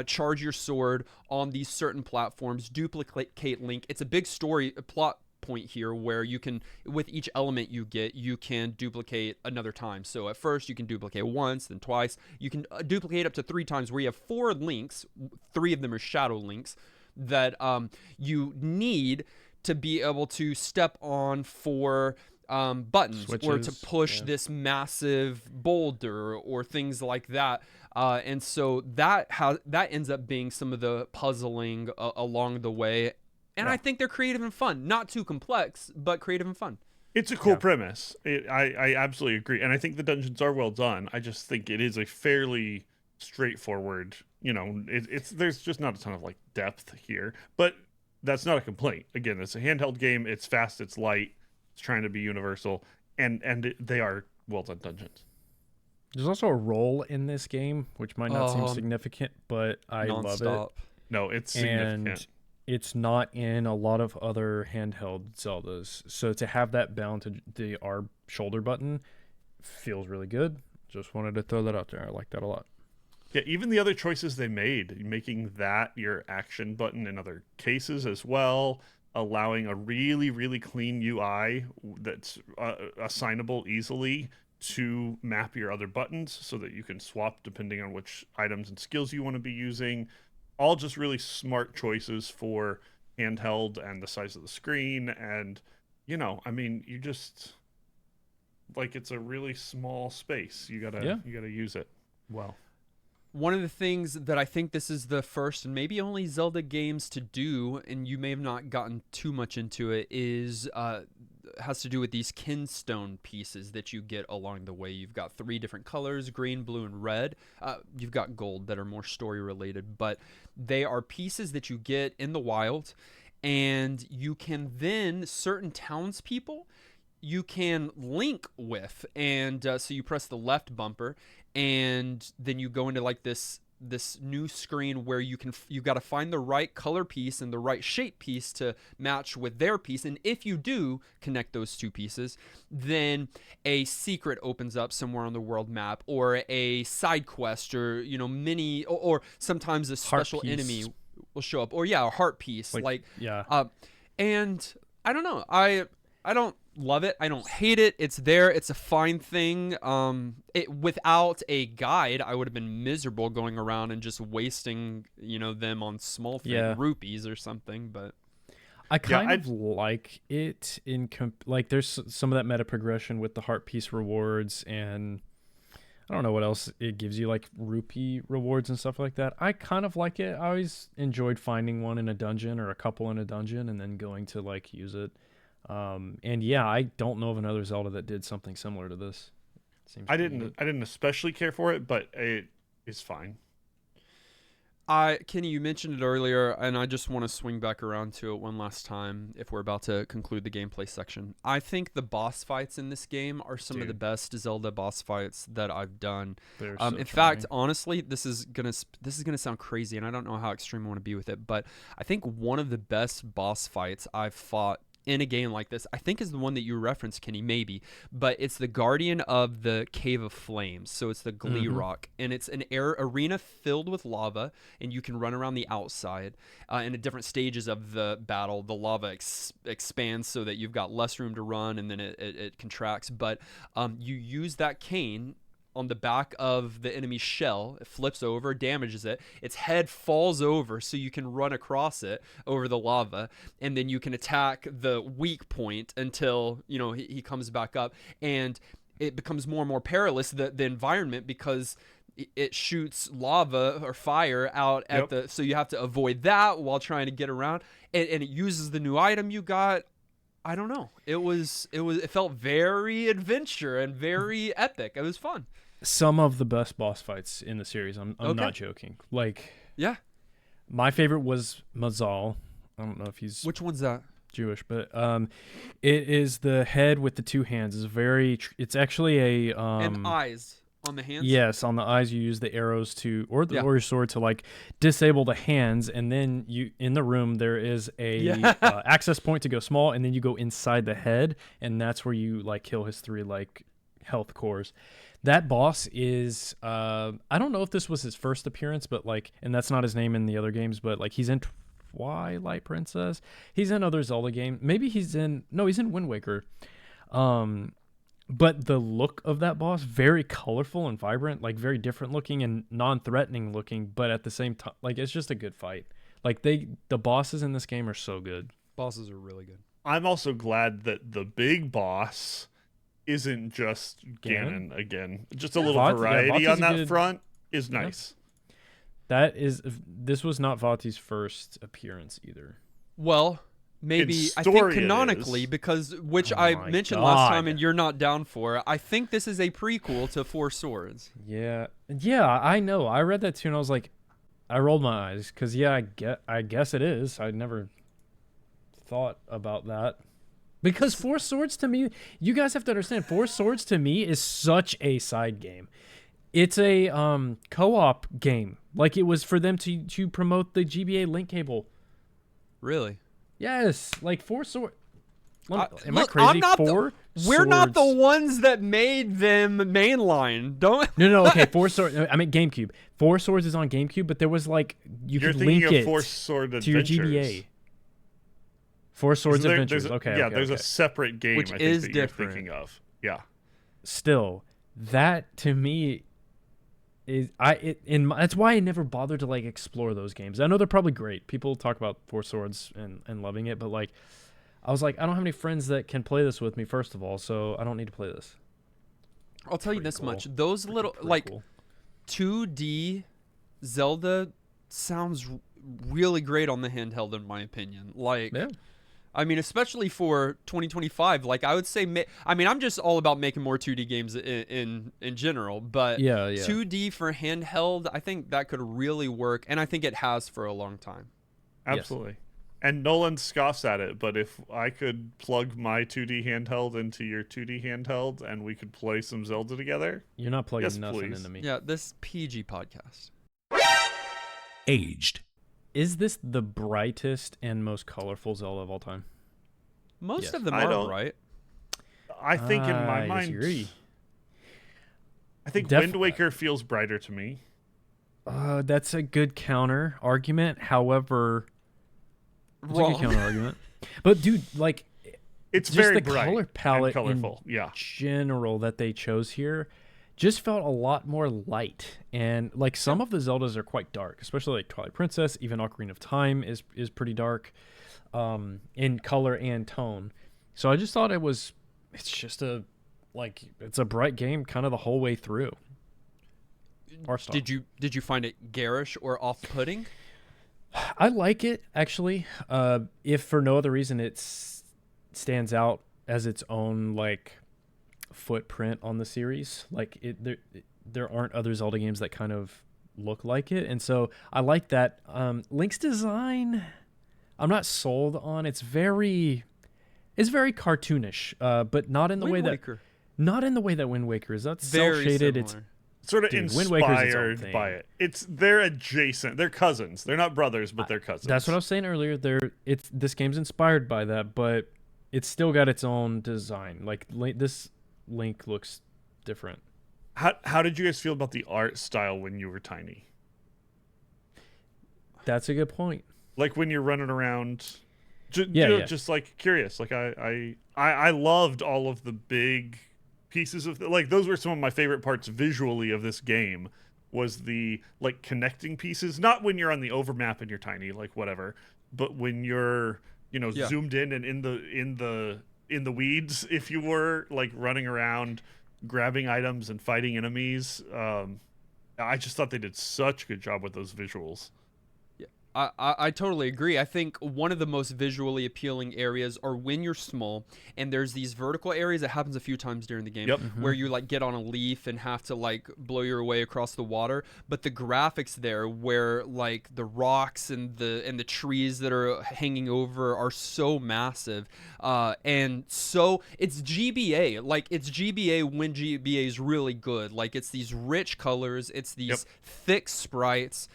charge your sword on these certain platforms, duplicate Link. It's a big story plot point here where you can, with each element you get, you can duplicate another time. So at first you can duplicate once, then twice. You can duplicate up to 3 times, where you have 4 links. 3 of them are shadow links that you need to be able to step on for buttons, Switches, or to push this massive boulder or things like that. And so that ends up being some of the puzzling along the way. And I think they're creative and fun. Not too complex, but creative and fun. It's a cool premise. I absolutely agree. And I think the dungeons are well done. I just think it is a fairly straightforward, there's just not a ton of like depth here. But that's not a complaint. Again, it's a handheld game. It's fast. It's light. It's trying to be universal. And they are well done dungeons. There's also a roll in this game, which might not seem significant, but I love it. No, it's significant. And it's not in a lot of other handheld Zeldas. So to have that bound to the R shoulder button feels really good. Just wanted to throw that out there. I like that a lot. Yeah, even the other choices they made, making that your action button in other cases as well, allowing a really, really clean UI that's assignable easily to map your other buttons so that you can swap depending on which items and skills you want to be using. All just really smart choices for handheld and the size of the screen. And, you just, like, it's a really small space. You gotta use it well. One of the things that I think this is the first and maybe only Zelda games to do, and you may have not gotten too much into it, is has to do with these kinstone pieces that you get along the way. You've got 3 different colors: green, blue, and red. You've got gold that are more story related, but they are pieces that you get in the wild, and you can then, certain townspeople you can link with, and so you press the left bumper, and then you go into like this new screen where you got to find the right color piece and the right shape piece to match with their piece. And if you do connect those 2 pieces, then a secret opens up somewhere on the world map, or a side quest, or mini, or sometimes a special enemy will show up, or a heart piece, and I don't know, I don't love it. I don't hate it. It's there. It's a fine thing. Without a guide, I would have been miserable going around and just wasting, them on small rupees or something. But I kind of like it there's some of that meta progression with the heart piece rewards, and I don't know what else it gives you, like rupee rewards and stuff like that. I kind of like it. I always enjoyed finding one in a dungeon, or a couple in a dungeon, and then going to like use it. I don't know of another Zelda that did something similar to this. I didn't especially care for it, but it is fine. Kenny, you mentioned it earlier, and I just want to swing back around to it one last time if we're about to conclude the gameplay section. I think the boss fights in this game are some of the best Zelda boss fights that I've done. In fact, honestly, this is gonna sound crazy, and I don't know how extreme I want to be with it, but I think one of the best boss fights I've fought in a game like this, I think, is the one that you referenced, Kenny, maybe, but it's the Guardian of the Cave of Flames. So it's the Glee Rock, and it's an arena filled with lava, and you can run around the outside. And at different stages of the battle, the lava expands so that you've got less room to run, and then it contracts. But you use that cane on the back of the enemy's shell. It flips over, damages it. Its head falls over, so you can run across it over the lava, and then you can attack the weak point until he comes back up, and it becomes more and more perilous, the environment, because it shoots lava or fire out at so you have to avoid that while trying to get around, and it uses the new item you got. I don't know. It felt very adventure and very epic. It was fun. Some of the best boss fights in the series. I'm not joking. My favorite was Mazal. I don't know if he's Which one's that? Jewish, but it is the head with the 2 hands. It's actually a and eyes on the hands. Yes, on the eyes you use the arrows or your sword to like disable the hands, and then in the room there is a access point to go small, and then you go inside the head, and that's where you like kill his 3 like health cores. That boss is I don't know if this was his first appearance, but and that's not his name in the other games, but he's in Twilight Princess. He's in other Zelda games. Maybe he's in Wind Waker. But the look of that boss, very colorful and vibrant, like very different looking and non-threatening looking, but at the same time, like it's just a good fight. Like the bosses in this game are so good. Bosses are really good. I'm also glad that the big boss isn't just Ganon? Ganon again. Just a little Vati- yeah, variety Vati's on that good. front is nice. This was not Vati's first appearance either. Well, maybe I think story it canonically, is. because Oh I my mentioned last time God. and you're not down for. I think this is a prequel to Four Swords. Yeah, I know. I read that too, and I was like, I rolled my eyes because I guess it is. I never thought about that because Four Swords to me, you guys have to understand, Four Swords to me is such a side game. It's a co-op game, like it was for them to promote the GBA link cable. Really? Yes, like Four Swords. Am I Look, crazy? I'm not we're not the Swords- ones that made them mainline. Don't. No, okay. Four Swords. I mean GameCube. Four Swords is on GameCube, but there was like You're could thinking link of it Four Sword to your Adventures. GBA. Four Swords Isn't there- Adventures. there's a- Okay. Yeah, okay, there's okay. a separate game Which I think is that you're different. thinking of. Yeah. Still, that to me is that's why I never bothered to like explore those games. I know they're probably great. People talk about Four Swords and loving it, but like I was like, I don't have any friends that can play this with me, first of all, so I don't need to play this. I'll tell you Pretty this cool. much: those little Pretty like cool. 2D Zelda sounds really great on the handheld, in my opinion. Like, Yeah. I mean, especially for 2025. Like, I would say, I mean, I'm just all about making more 2D games in general, but Yeah. 2D for handheld, I think that could really work, and I think it has for a long time. Yes. Absolutely. And Nolan scoffs at it, but if I could plug my 2D handheld into your 2D handheld and we could play some Zelda together, You're not plugging Yes, nothing please. into me. Yeah, this PG podcast. Aged. Is this the brightest and most colorful Zelda of all time? Most Yes. of them I are don't- bright. I think in my I mind, disagree. I think Def- Wind Waker feels brighter to me. That's a good counter argument. However, it's a good Wrong. counter argument. But dude, like It's just very the bright color palette and in colorful. Yeah. general that they chose here just felt a lot more light. And like some of the Zeldas are quite dark, especially like Twilight Princess, even Ocarina of Time is pretty dark in color and tone. So I just thought it's just it's a bright game kind of the whole way through. Art style. Did you find it garish or off-putting? I like it actually. If for no other reason, it stands out as its own like footprint on the series. Like there aren't other Zelda games that kind of look like it, and so I like that. Link's design, I'm not sold on. It's very cartoonish, but not in the way Wind that Waker. not in the way that Wind Waker is. That's cel Very shaded. similar. It's Sort of Dude, Wind Waker's its own inspired thing. by it. They're adjacent. They're cousins. They're not brothers, but they're cousins. That's what I was saying earlier. This game's inspired by that, but it's still got its own design. Like this Link looks different. How did you guys feel about the art style when you were tiny? That's a good point. Like when you're running around, Yeah. just like curious. Like I loved all of the big pieces of like those were some of my favorite parts visually of this game. Was the like connecting pieces, not when you're on the overmap and you're tiny, like whatever, but when you're Yeah. zoomed in and in the weeds, if you were like running around grabbing items and fighting enemies. I just thought they did such a good job with those visuals. I totally agree. I think one of the most visually appealing areas are when you're small and there's these vertical areas that happens a few times during the game Yep. where you like get on a leaf and have to like blow your way across the water. But the graphics there where like the rocks and the trees that are hanging over are so massive. And so it's GBA. Like it's GBA when GBA is really good. Like it's these rich colors. It's these Yep. thick sprites.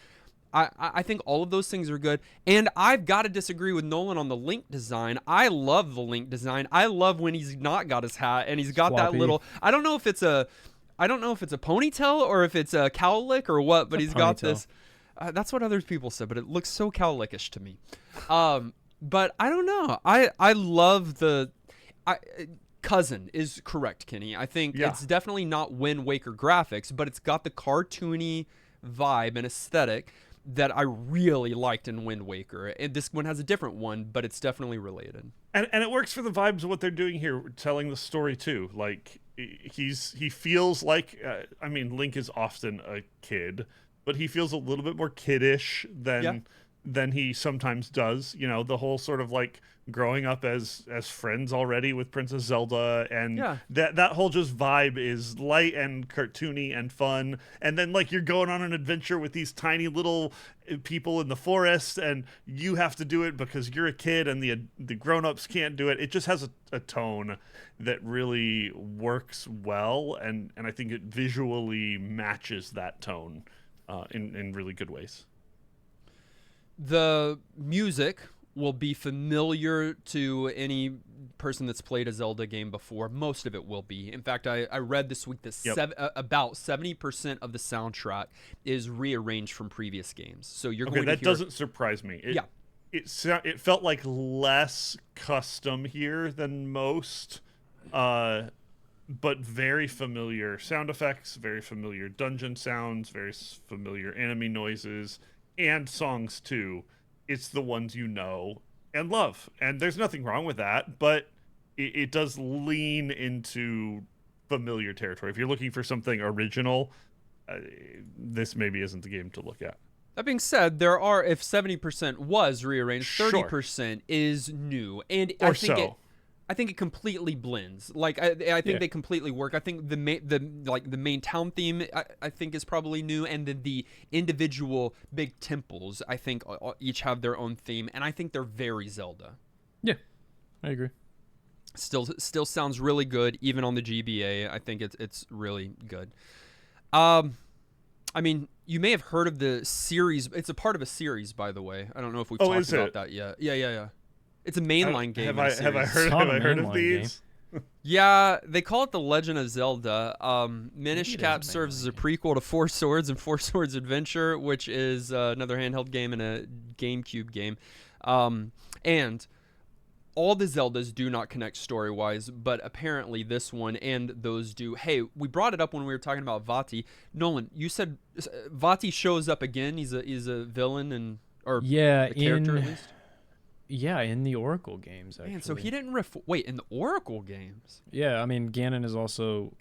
I think all of those things are good. And I've got to disagree with Nolan on the Link design. I love the Link design. I love when he's not got his hat and he's got that Floppy. little I don't know if it's a ponytail or if it's a cowlick or what, but a he's got ponytail. this That's what other people said, but it looks so cowlickish to me. But I don't know. I love the. Cousin is correct, Kenny. I think it's definitely not Wind Waker graphics, but it's got the cartoony vibe and aesthetic that I really liked in Wind Waker. And this one has a different one, but it's definitely related. And it works for the vibes of what they're doing here, telling the story too. Like he feels like I mean, Link is often a kid, but he feels a little bit more kiddish than he sometimes does. You know, the whole sort of like growing up as friends already with Princess Zelda, and that whole just vibe is light and cartoony and fun. And then like you're going on an adventure with these tiny little people in the forest, and you have to do it because you're a kid and the grown-ups can't do it. It just has a tone that really works well, and I think it visually matches that tone in really good ways. The music will be familiar to any person that's played a Zelda game before. Most of it will be. In fact, I read this week that about 70% of the soundtrack is rearranged from previous games. So you're going to hear... that doesn't surprise me. It felt like less custom here than most, but very familiar sound effects, very familiar dungeon sounds, very familiar enemy noises, and songs too. It's the ones you know and love, and there's nothing wrong with that, but it does lean into familiar territory. If you're looking for something original, this maybe isn't the game to look at. That being said, there are, if 70% was rearranged, 30% is new, and I think it completely blends. Like I think they completely work. I think the main town theme I think is probably new, and then the individual big temples I think each have their own theme, and I think they're very Zelda. Yeah, I agree. Still sounds really good even on the GBA. I think it's really good. I mean, you may have heard of the series. It's a part of a series, by the way. I don't know if we've talked about that yet. Yeah. It's a mainline game. Have I heard of these? Yeah, they call it The Legend of Zelda. Minish Cap serves as a prequel to Four Swords and Four Swords Adventure, which is another handheld game and a GameCube game. And all the Zeldas do not connect story-wise, but apparently this one and those do. Hey, we brought it up when we were talking about Vati. Nolan, you said Vati shows up again. He's a villain a character at least. Yeah, in the Oracle games, actually. Man, so he didn't wait, in the Oracle games? Yeah, I mean, Ganon is also...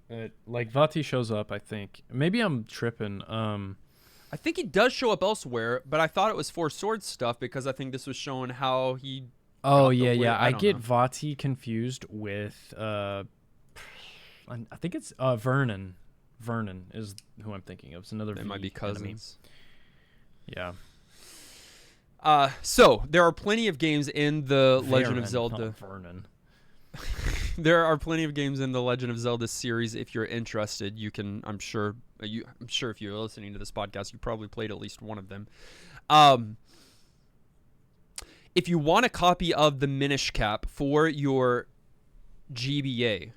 like, Vati shows up, I think. Maybe I'm tripping. I think he does show up elsewhere, but I thought it was Four Swords stuff because I think this was showing how he... Oh, yeah. I get Vati confused with... I think it's Vernon. Vernon is who I'm thinking of. It's another They might be cousins. Enemy. Yeah. So there are plenty of games in the Legend of Zelda. Not Vernon. There are plenty of games in the Legend of Zelda series. If you're interested, you can. I'm sure if you're listening to this podcast, you probably played at least one of them. If you want a copy of the Minish Cap for your GBA,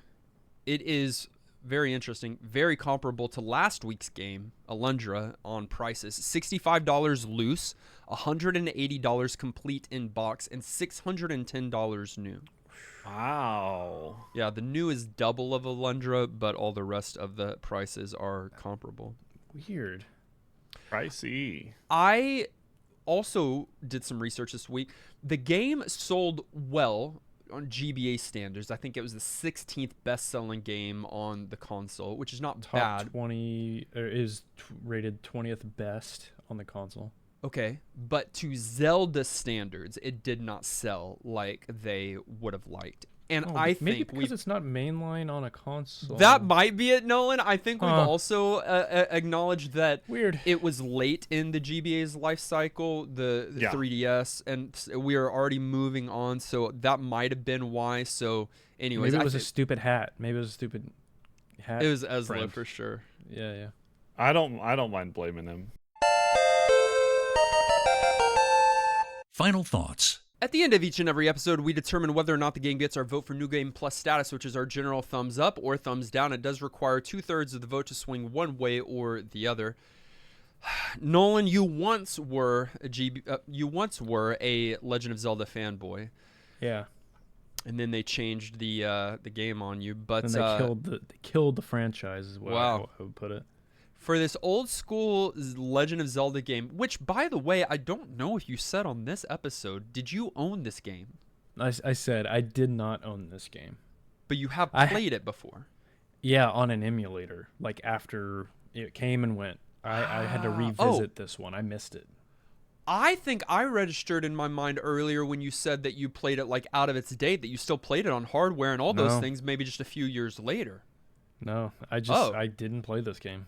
it is very interesting, very comparable to last week's game, Alundra, on prices. $65 loose, $180 complete in box, and $610 new. Wow. Yeah, the new is double of Alundra, but all the rest of the prices are comparable. Weird. Pricey. I also did some research this week. The game sold well on GBA standards. I think it was the 16th best-selling game on the console, which is not bad. Top 20 is rated 20th best on the console. Okay, but to Zelda standards, it did not sell like they would have liked. And I think maybe because it's not mainline on a console. That might be it, Nolan. I think we've also acknowledged that it was late in the GBA's life cycle, the 3DS, and we are already moving on. So that might have been why. So, anyways, maybe it was a stupid hat. Maybe it was a stupid hat. It was Ezra for sure. Yeah. I don't mind blaming him. Final thoughts. At the end of each and every episode, we determine whether or not the game gets our vote for New Game Plus status, which is our general thumbs up or thumbs down. It does require 2/3 of the vote to swing one way or the other. Nolan, you once were a Legend of Zelda fanboy, Yeah. and then they changed the game on you. But And they killed the franchise is what Wow. I would put it. for this old school Legend of Zelda game, which by the way, I don't know if you said on this episode, did you own this game? I said I did not own this game. But you have I- played it before. Yeah, on an emulator. Like after it came and went. I had to revisit this one. I missed it. I think I registered in my mind earlier when you said that you played it like out of its date, that you still played it on hardware and all those No. things, maybe just a few years later. No, Oh. I didn't play this game.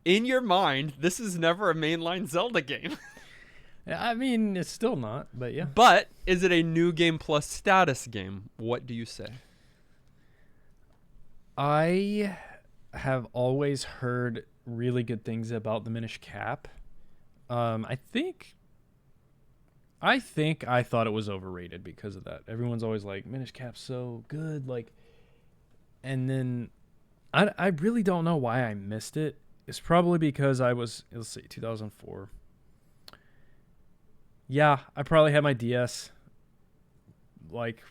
In your mind, this is never a mainline Zelda game. I mean, it's still not, but yeah. But is it a new game plus status game? What do you say? I have always heard really good things about the Minish Cap. I think I thought it was overrated because of that. Everyone's always like, Minish Cap's so good, like, and then I really don't know why I missed it. It's probably because let's see, 2004. Yeah, I probably had my DS like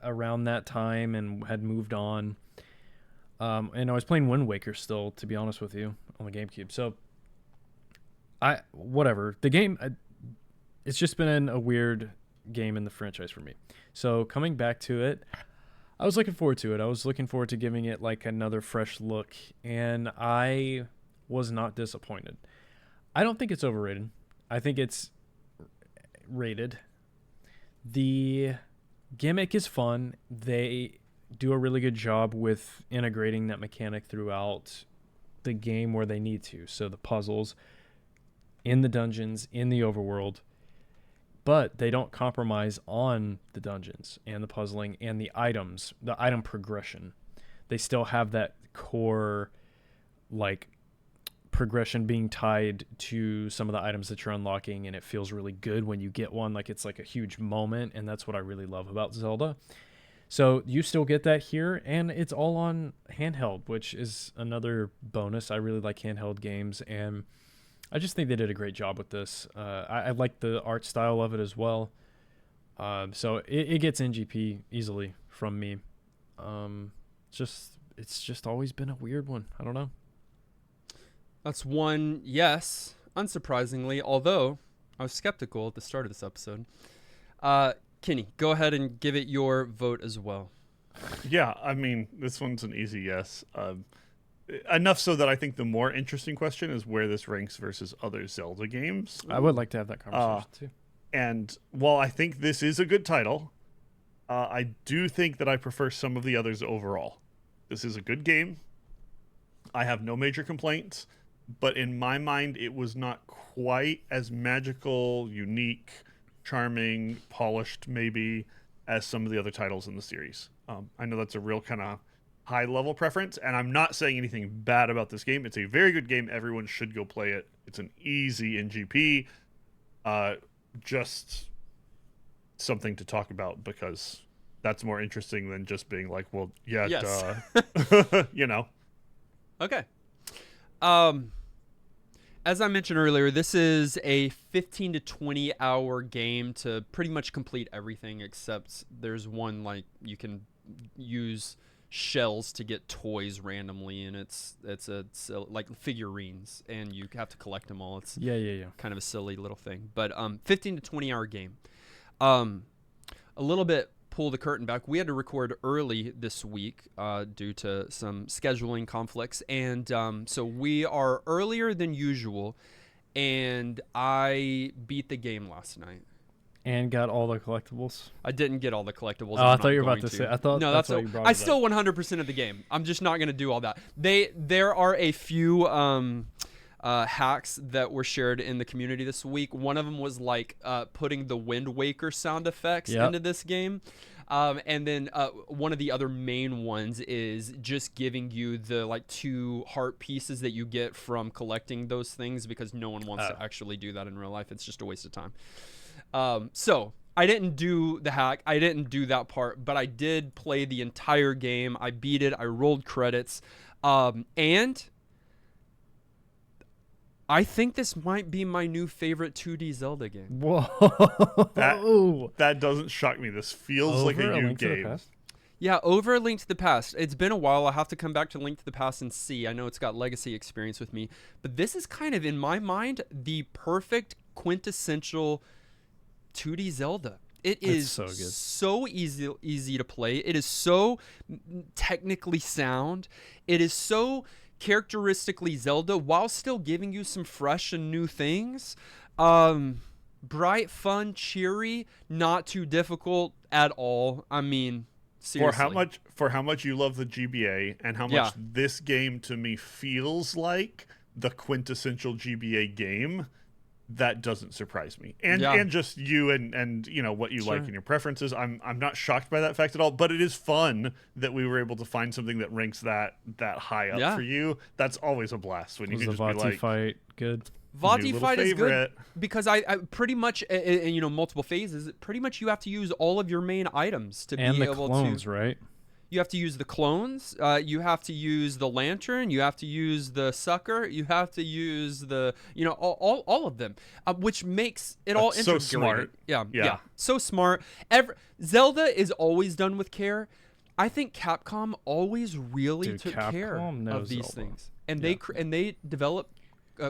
around that time and had moved on. And I was playing Wind Waker still, to be honest with you, on the GameCube. So, whatever. The game, it's just been a weird game in the franchise for me. So, coming back to it, I was looking forward to it. I was looking forward to giving it like another fresh look, and I was not disappointed. I don't think it's overrated. I think it's rated. The gimmick is fun. They do a really good job with integrating that mechanic throughout the game where they need to. So the puzzles in the dungeons, in the overworld, but they don't compromise on the dungeons and the puzzling and the items, the item progression. They still have that core like progression being tied to some of the items that you're unlocking, and it feels really good when you get one. Like it's like a huge moment, and that's what I really love about Zelda. So you still get that here, and it's all on handheld, which is another bonus. I really like handheld games, and I just think they did a great job with this. I like the art style of it as well. So it gets NGP easily from me. It's just always been a weird one. I don't know. That's one yes, unsurprisingly, although I was skeptical at the start of this episode. Kenny, go ahead and give it your vote as well. Yeah, I mean, this one's an easy yes. Enough so that I think the more interesting question is where this ranks versus other Zelda games. I would like to have that conversation too. And while I think this is a good title, I do think that I prefer some of the others overall. This is a good game. I have no major complaints, but in my mind, it was not quite as magical, unique, charming, polished maybe as some of the other titles in the series. I know that's a real kind of high level preference, and I'm not saying anything bad about this game. It's a very good game. Everyone should go play it. It's an easy NGP. Just something to talk about because that's more interesting than just being like, well, yeah, Yes. duh. You know. Okay. As I mentioned earlier, this is a 15 to 20 hour game to pretty much complete everything, except there's one like you can use shells to get toys randomly, and it's like figurines, and you have to collect them all. It's Yeah. kind of a silly little thing, but 15 to 20 hour game. A little bit pull the curtain back. We had to record early this week due to some scheduling conflicts, and so we are earlier than usual, and I beat the game last night. And got all the collectibles. I didn't get all the collectibles. Oh, I'm I not thought you were about going to say. I thought no, that's that's why you brought I it still up. 100% of the game. I'm just not going to do all that. There are a few hacks that were shared in the community this week. One of them was like putting the Wind Waker sound effects into this game. And then one of the other main ones is just giving you the like 2 heart pieces that you get from collecting those things, because no one wants to actually do that in real life. It's just a waste of time. So I didn't do the hack. I didn't do that part, but I did play the entire game. I beat it. I rolled credits. And I think this might be my new favorite 2D Zelda game. Whoa. That doesn't shock me. This feels like a Over new Link to the game. Past? Yeah, over Link to the Past. It's been a while. I'll have to come back to Link to the Past and see. I know it's got legacy experience with me. But this is kind of, in my mind, the perfect quintessential 2D Zelda. It is so good. so easy to play. It is so technically sound. It is so characteristically Zelda while still giving you some fresh and new things. Bright, fun, cheery, not too difficult at all. I mean, seriously. For how much you love the GBA and how much Yeah. this game to me feels like the quintessential GBA game, that doesn't surprise me. And Yeah. and just you and you know what you like Sure. and your preferences. I'm not shocked by that fact at all, but it is fun that we were able to find something that ranks that high up Yeah. for you. That's always a blast when you Was can the just be Vati like, fight good? new Vati little fight is good favorite. because I pretty much, you know, multiple phases. Pretty much, you have to use all of your main items to And be the able clones, to. right? You have to use the clones. You have to use the lantern. You have to use the sucker. You have to use the, you know, all of them, which makes it all That's so integrated. smart. Yeah, so smart. Zelda is always done with care. I think Capcom always really Dude, took care Capcom knows of these Zelda. things, and Yeah. they develop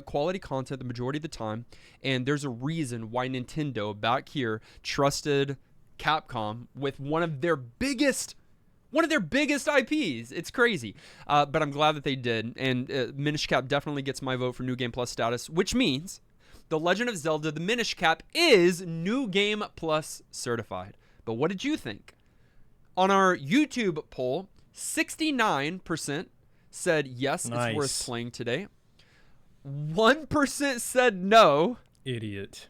quality content the majority of the time. And there's a reason why Nintendo back here trusted Capcom with one of their biggest IPs. It's crazy. But I'm glad that they did. And Minish Cap definitely gets my vote for New Game Plus status, which means The Legend of Zelda, the Minish Cap, is New Game Plus certified. But what did you think? On our YouTube poll, 69% said yes, it's worth Nice. playing today. 1% said no. Idiot.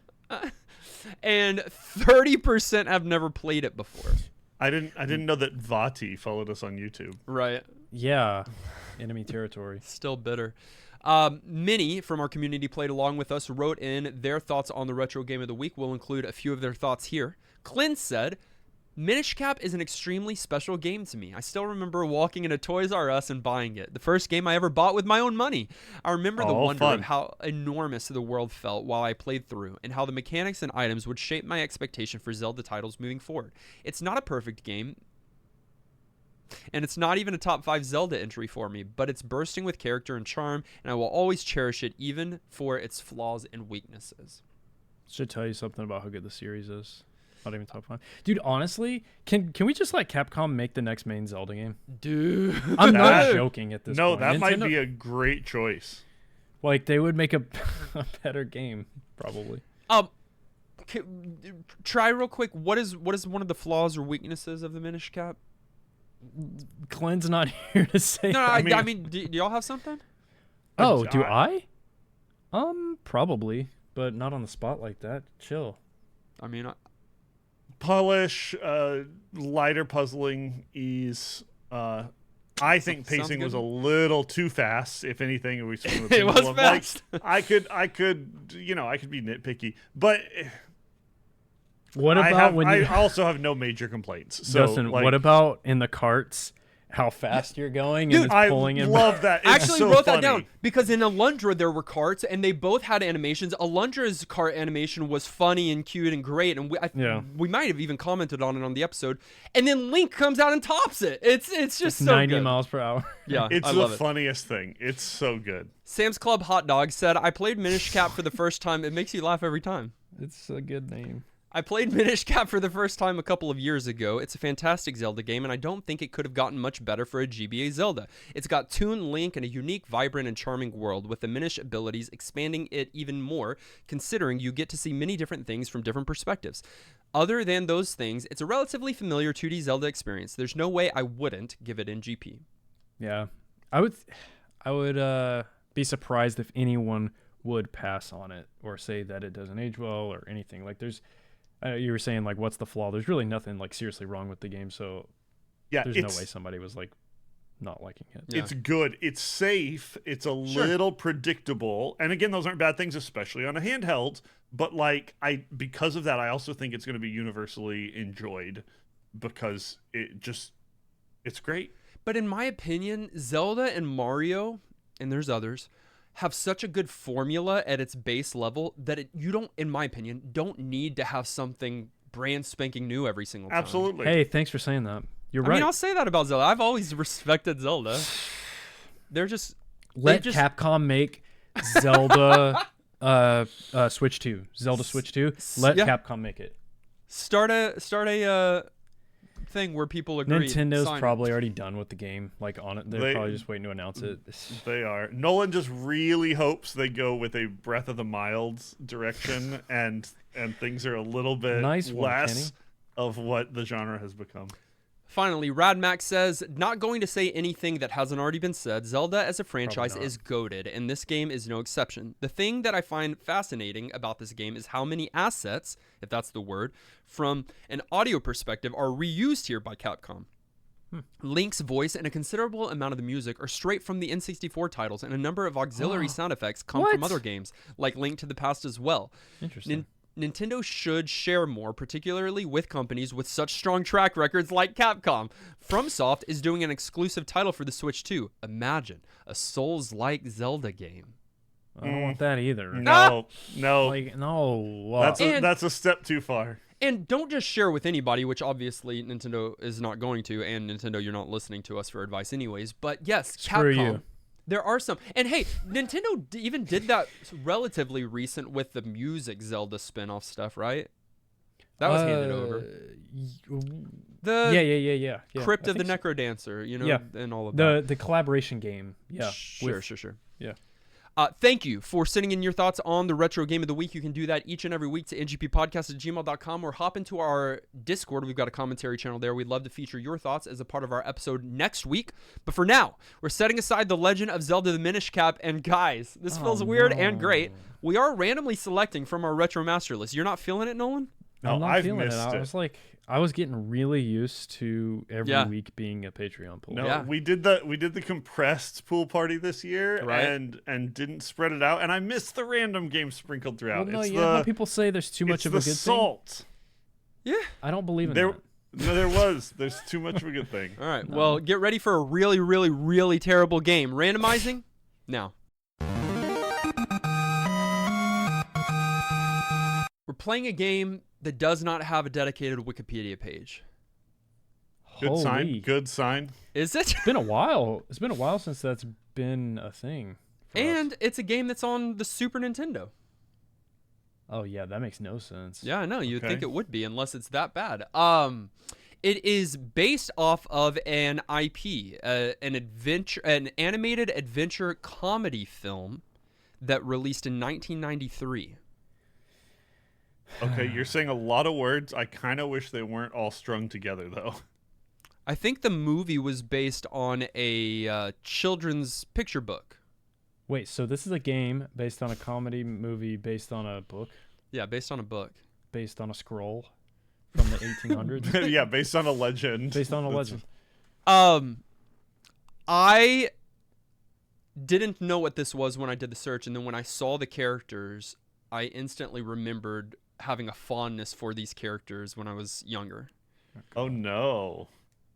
And 30% have never played it before. I didn't know that Vati followed us on YouTube. Right. Yeah. Enemy territory. Still bitter. Many from our community played along with us, wrote in their thoughts on the Retro Game of the Week. We'll include a few of their thoughts here. Clint said, Minish Cap is an extremely special game to me. I still remember walking into Toys R Us and buying it. The first game I ever bought with my own money. I remember the wonder fun. of how enormous the world felt while I played through, and how the mechanics and items would shape my expectation for Zelda titles moving forward. It's not a perfect game, and it's not even a top 5 Zelda entry for me, but it's bursting with character and charm, and I will always cherish it even for its flaws and weaknesses. Should tell you something about how good the series is. Not even top 5. Dude, honestly, can we just let Capcom make the next main Zelda game? Dude. I'm not That- joking at this No, point. that might Nintendo- be a great choice. Like, they would make a better game, probably. Try real quick. What is one of the flaws or weaknesses of the Minish Cap? Clint's not here to say No, that. I mean, do y'all have something? Oh, do I? Probably, but not on the spot like that. Chill. I mean, Polish, lighter puzzling, ease. I think Sounds pacing was good. a little too fast. If anything, it was It was fast. I could, I could be nitpicky, but What about I also have no major complaints. So, Justin, like, what about in the carts? How fast you're going Dude, and it's I pulling in. love that. It's I actually so wrote funny. that down because in Alundra there were carts and they both had animations. Alundra's cart animation was funny and cute and great, and we might have even commented on it on the episode. And then Link comes out and tops it. It's just so 90 good. miles per hour. Yeah, It's I the love it. funniest thing. It's so good. Sam's Club Hot Dog said, "I played Minish Cap for the first time. It makes you laugh every time." It's a good name. I played Minish Cap for the first time a couple of years ago. It's a fantastic Zelda game, and I don't think it could have gotten much better for a GBA Zelda. It's got Toon, Link, and a unique, vibrant, and charming world, with the Minish abilities expanding it even more, considering you get to see many different things from different perspectives. Other than those things, it's a relatively familiar 2D Zelda experience. There's no way I wouldn't give it in GP. Yeah. I would be surprised if anyone would pass on it or say that it doesn't age well or anything. Like, there's you were saying, like, what's the flaw? There's really nothing, like, seriously wrong with the game, so Yeah, there's it's no way somebody was, like, not liking it. Yeah. it's good. It's safe. It's a little predictable. And again, those aren't bad things, especially on a handheld. But like because of that, I also think it's going to be universally enjoyed because it's great. But in my opinion, Zelda and Mario, and there's others, have such a good formula at its base level that you don't, in my opinion, don't need to have something brand spanking new every single time. Absolutely. Hey, thanks for saying that. You're I right. mean, I'll say that about Zelda. I've always respected Zelda. They're just Let Capcom make Zelda Switch 2. Zelda Switch 2. Let Capcom make it. Start a thing where people agree. Nintendo's sign probably already done with the game. Like on it, they're probably just waiting to announce it. They are. Nolan just really hopes they go with a Breath of the Wilds direction, and things are a little bit less of what the genre has become. Finally, Radmax says, not going to say anything that hasn't already been said. Zelda as a franchise is goated, and this game is no exception. The thing that I find fascinating about this game is how many assets, if that's the word, from an audio perspective are reused here by Capcom. Link's voice and a considerable amount of the music are straight from the N64 titles, and a number of auxiliary sound effects come from other games, like Link to the Past as well. Interesting. Nintendo should share more, particularly with companies with such strong track records like Capcom. FromSoft is doing an exclusive title for the Switch 2. Imagine a Souls-like Zelda game. I don't want that either. No. Like, no. That's a step too far. And don't just share with anybody, which obviously Nintendo is not going to, and Nintendo, you're not listening to us for advice anyways. But yes, Screw Capcom. you. There are some. And hey, Nintendo even did that relatively recent with the music Zelda spin-off stuff, right? That was handed over. Yeah. Crypt of the so. Necrodancer, you know, and all of that. The collaboration game. Yeah. Sure. Yeah. Thank you for sending in your thoughts on the Retro Game of the Week. You can do that each and every week to ngppodcast@gmail.com or hop into our Discord. We've got a commentary channel there. We'd love to feature your thoughts as a part of our episode next week. But for now, we're setting aside The Legend of Zelda the Minish Cap. And guys, this feels weird and great. We are randomly selecting from our Retro Master list. You're not feeling it, Nolan? I'm not I've feeling it. missed it. I was getting really used to every week being a Patreon pool. No, we did the compressed pool party this year, Right. and didn't spread it out, and I missed the random games sprinkled throughout. Well, no, how people say there's too much of a good salt. Yeah. I don't believe in There, that. no, there's too much of a good thing. All right. Well, get ready for a really, really, really terrible game. Randomizing now. We're playing a game that does not have a dedicated Wikipedia page. Good sign. Holy. Good sign. Is it? It's been a while. It's been a while since that's been a thing. for us. And it's a game that's on the Super Nintendo. Oh yeah, that makes no sense. Yeah, I know. You'd think Okay. it would be unless it's that bad. It is based off of an IP, an animated adventure comedy film that released in 1993. Okay, you're saying a lot of words. I kind of wish they weren't all strung together, though. I think the movie was based on a children's picture book. Wait, so this is a game based on a comedy movie based on a book Yeah, based on a book. based on a scroll from the 1800s Yeah, based on a legend. based on a legend. I didn't know what this was when I did the search, and then when I saw the characters, I instantly remembered having a fondness for these characters when I was younger. Oh no.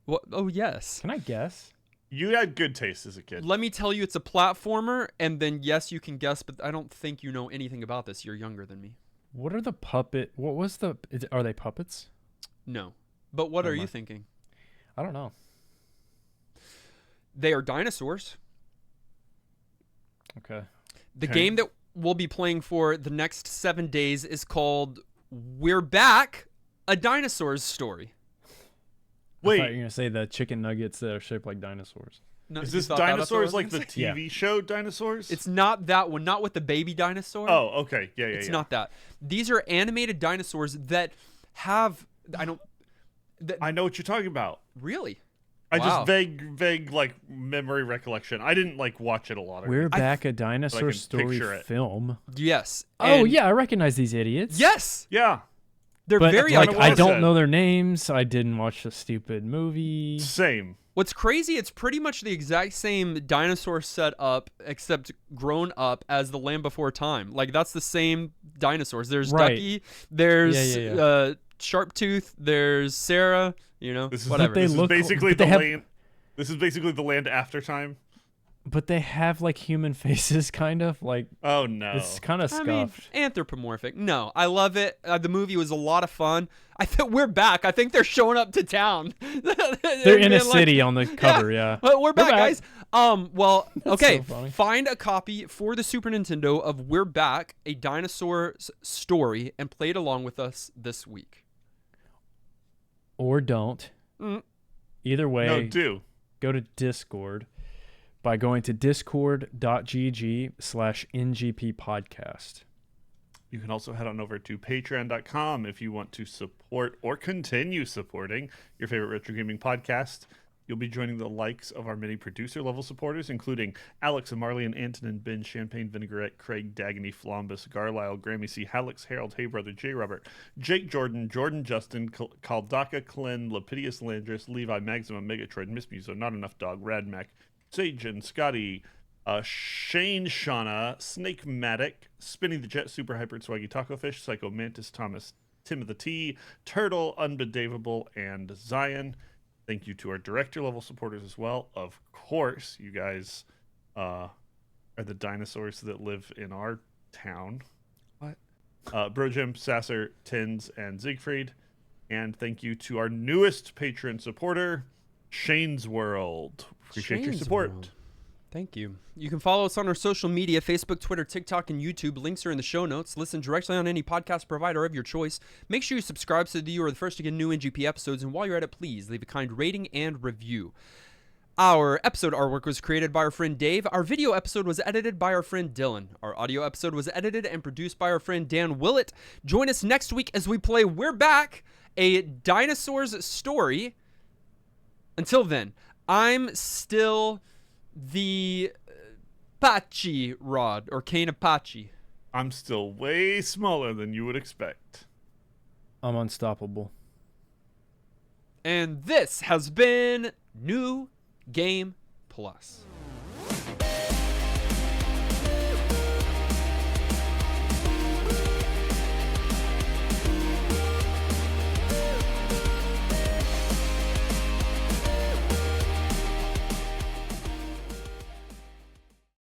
What? Oh yes. Can I guess? You had good taste as a kid. Let me tell you, it's a platformer, and then yes, you can guess, but I don't think you know anything about this. You're younger than me. What are the puppet? What was the? Are they puppets? No. But what Oh are my. you thinking? I don't know. They are dinosaurs. Okay. The Okay. game that we'll be playing for the next 7 days is called We're Back, a Dinosaur's Story. I thought you Wait, were gonna say the chicken nuggets that are shaped like dinosaurs. No, is you this thought that's what I dinosaurs was like gonna the say? TV show Dinosaurs? It's not that one, not with the baby dinosaur. Oh, okay. Yeah, It's yeah. not that. These are animated dinosaurs that have, I know what you're talking about. really? I Wow. just vague like memory recollection. I didn't like watch it a lot. We're back a dinosaur can story picture it. film. Yes. Oh And- yeah, I recognize these idiots. Yes. Yeah, They're but very like iconic. I don't Said. know their names. I didn't watch the stupid movie. same. What's crazy, it's pretty much the exact same dinosaur setup, except grown up as the Land Before Time. Like, that's the same dinosaurs. There's Right. Ducky, there's Yeah. Sharptooth, there's Sarah, This is whatever. They This look- is basically but they the have- land. This is basically the land after time. but they have like human faces, kind of like Oh no. it's kind of I mean, scuffed. anthropomorphic. No, I love it. The movie was a lot of fun. I think we're back. I think they're showing up to town. They're in a city on the cover, yeah. But we're back, guys. Well, okay. so funny. Find a copy for the Super Nintendo of We're Back, a dinosaur's story, and play it along with us this week. Or don't. Mm. Either way, No, do. go to Discord by going to discord.gg/ngp podcast. You can also head on over to patreon.com if you want to support or continue supporting your favorite retro gaming podcast. You'll be joining the likes of our many producer level supporters, including Alex and Marley and Antonin, Ben, Champagne, Vinaigrette, Craig, Dagny, Flombus, Garlisle, Grammy C, Hallex, Harold, Hey Brother, J. Robert, Jake Jordan, Jordan Justin, Kaldaka, Clen, Lapidus Landris, Levi, Maximum, Megatroid, Miss Muso, Not Enough Dog, Radmac, Sage and Scotty, Shane Shauna, Snake Matic, Spinning the Jet, Super Hyper Swaggy Taco Fish, Psycho Mantis, Thomas, Tim of the T, Turtle, Unbedavable, and Zion. Thank you to our director level supporters as well. Of course, you guys are the dinosaurs that live in our town. What? Bro Jim, Sasser, Tins, and Siegfried. And thank you to our newest patron supporter, Shane's World. Appreciate your Shane's support. World. Thank you. You can follow us on our social media, Facebook, Twitter, TikTok, and YouTube. Links are in the show notes. Listen directly on any podcast provider of your choice. Make sure you subscribe so that you are the first to get new NGP episodes. And while you're at it, please leave a kind rating and review. Our episode artwork was created by our friend Dave. Our video episode was edited by our friend Dylan. Our audio episode was edited and produced by our friend Dan Willett. Join us next week as we play We're Back, a dinosaur's story. Until then, I'm still the Apache rod, or Cane Apache. I'm still way smaller than you would expect. I'm unstoppable. And this has been New Game Plus.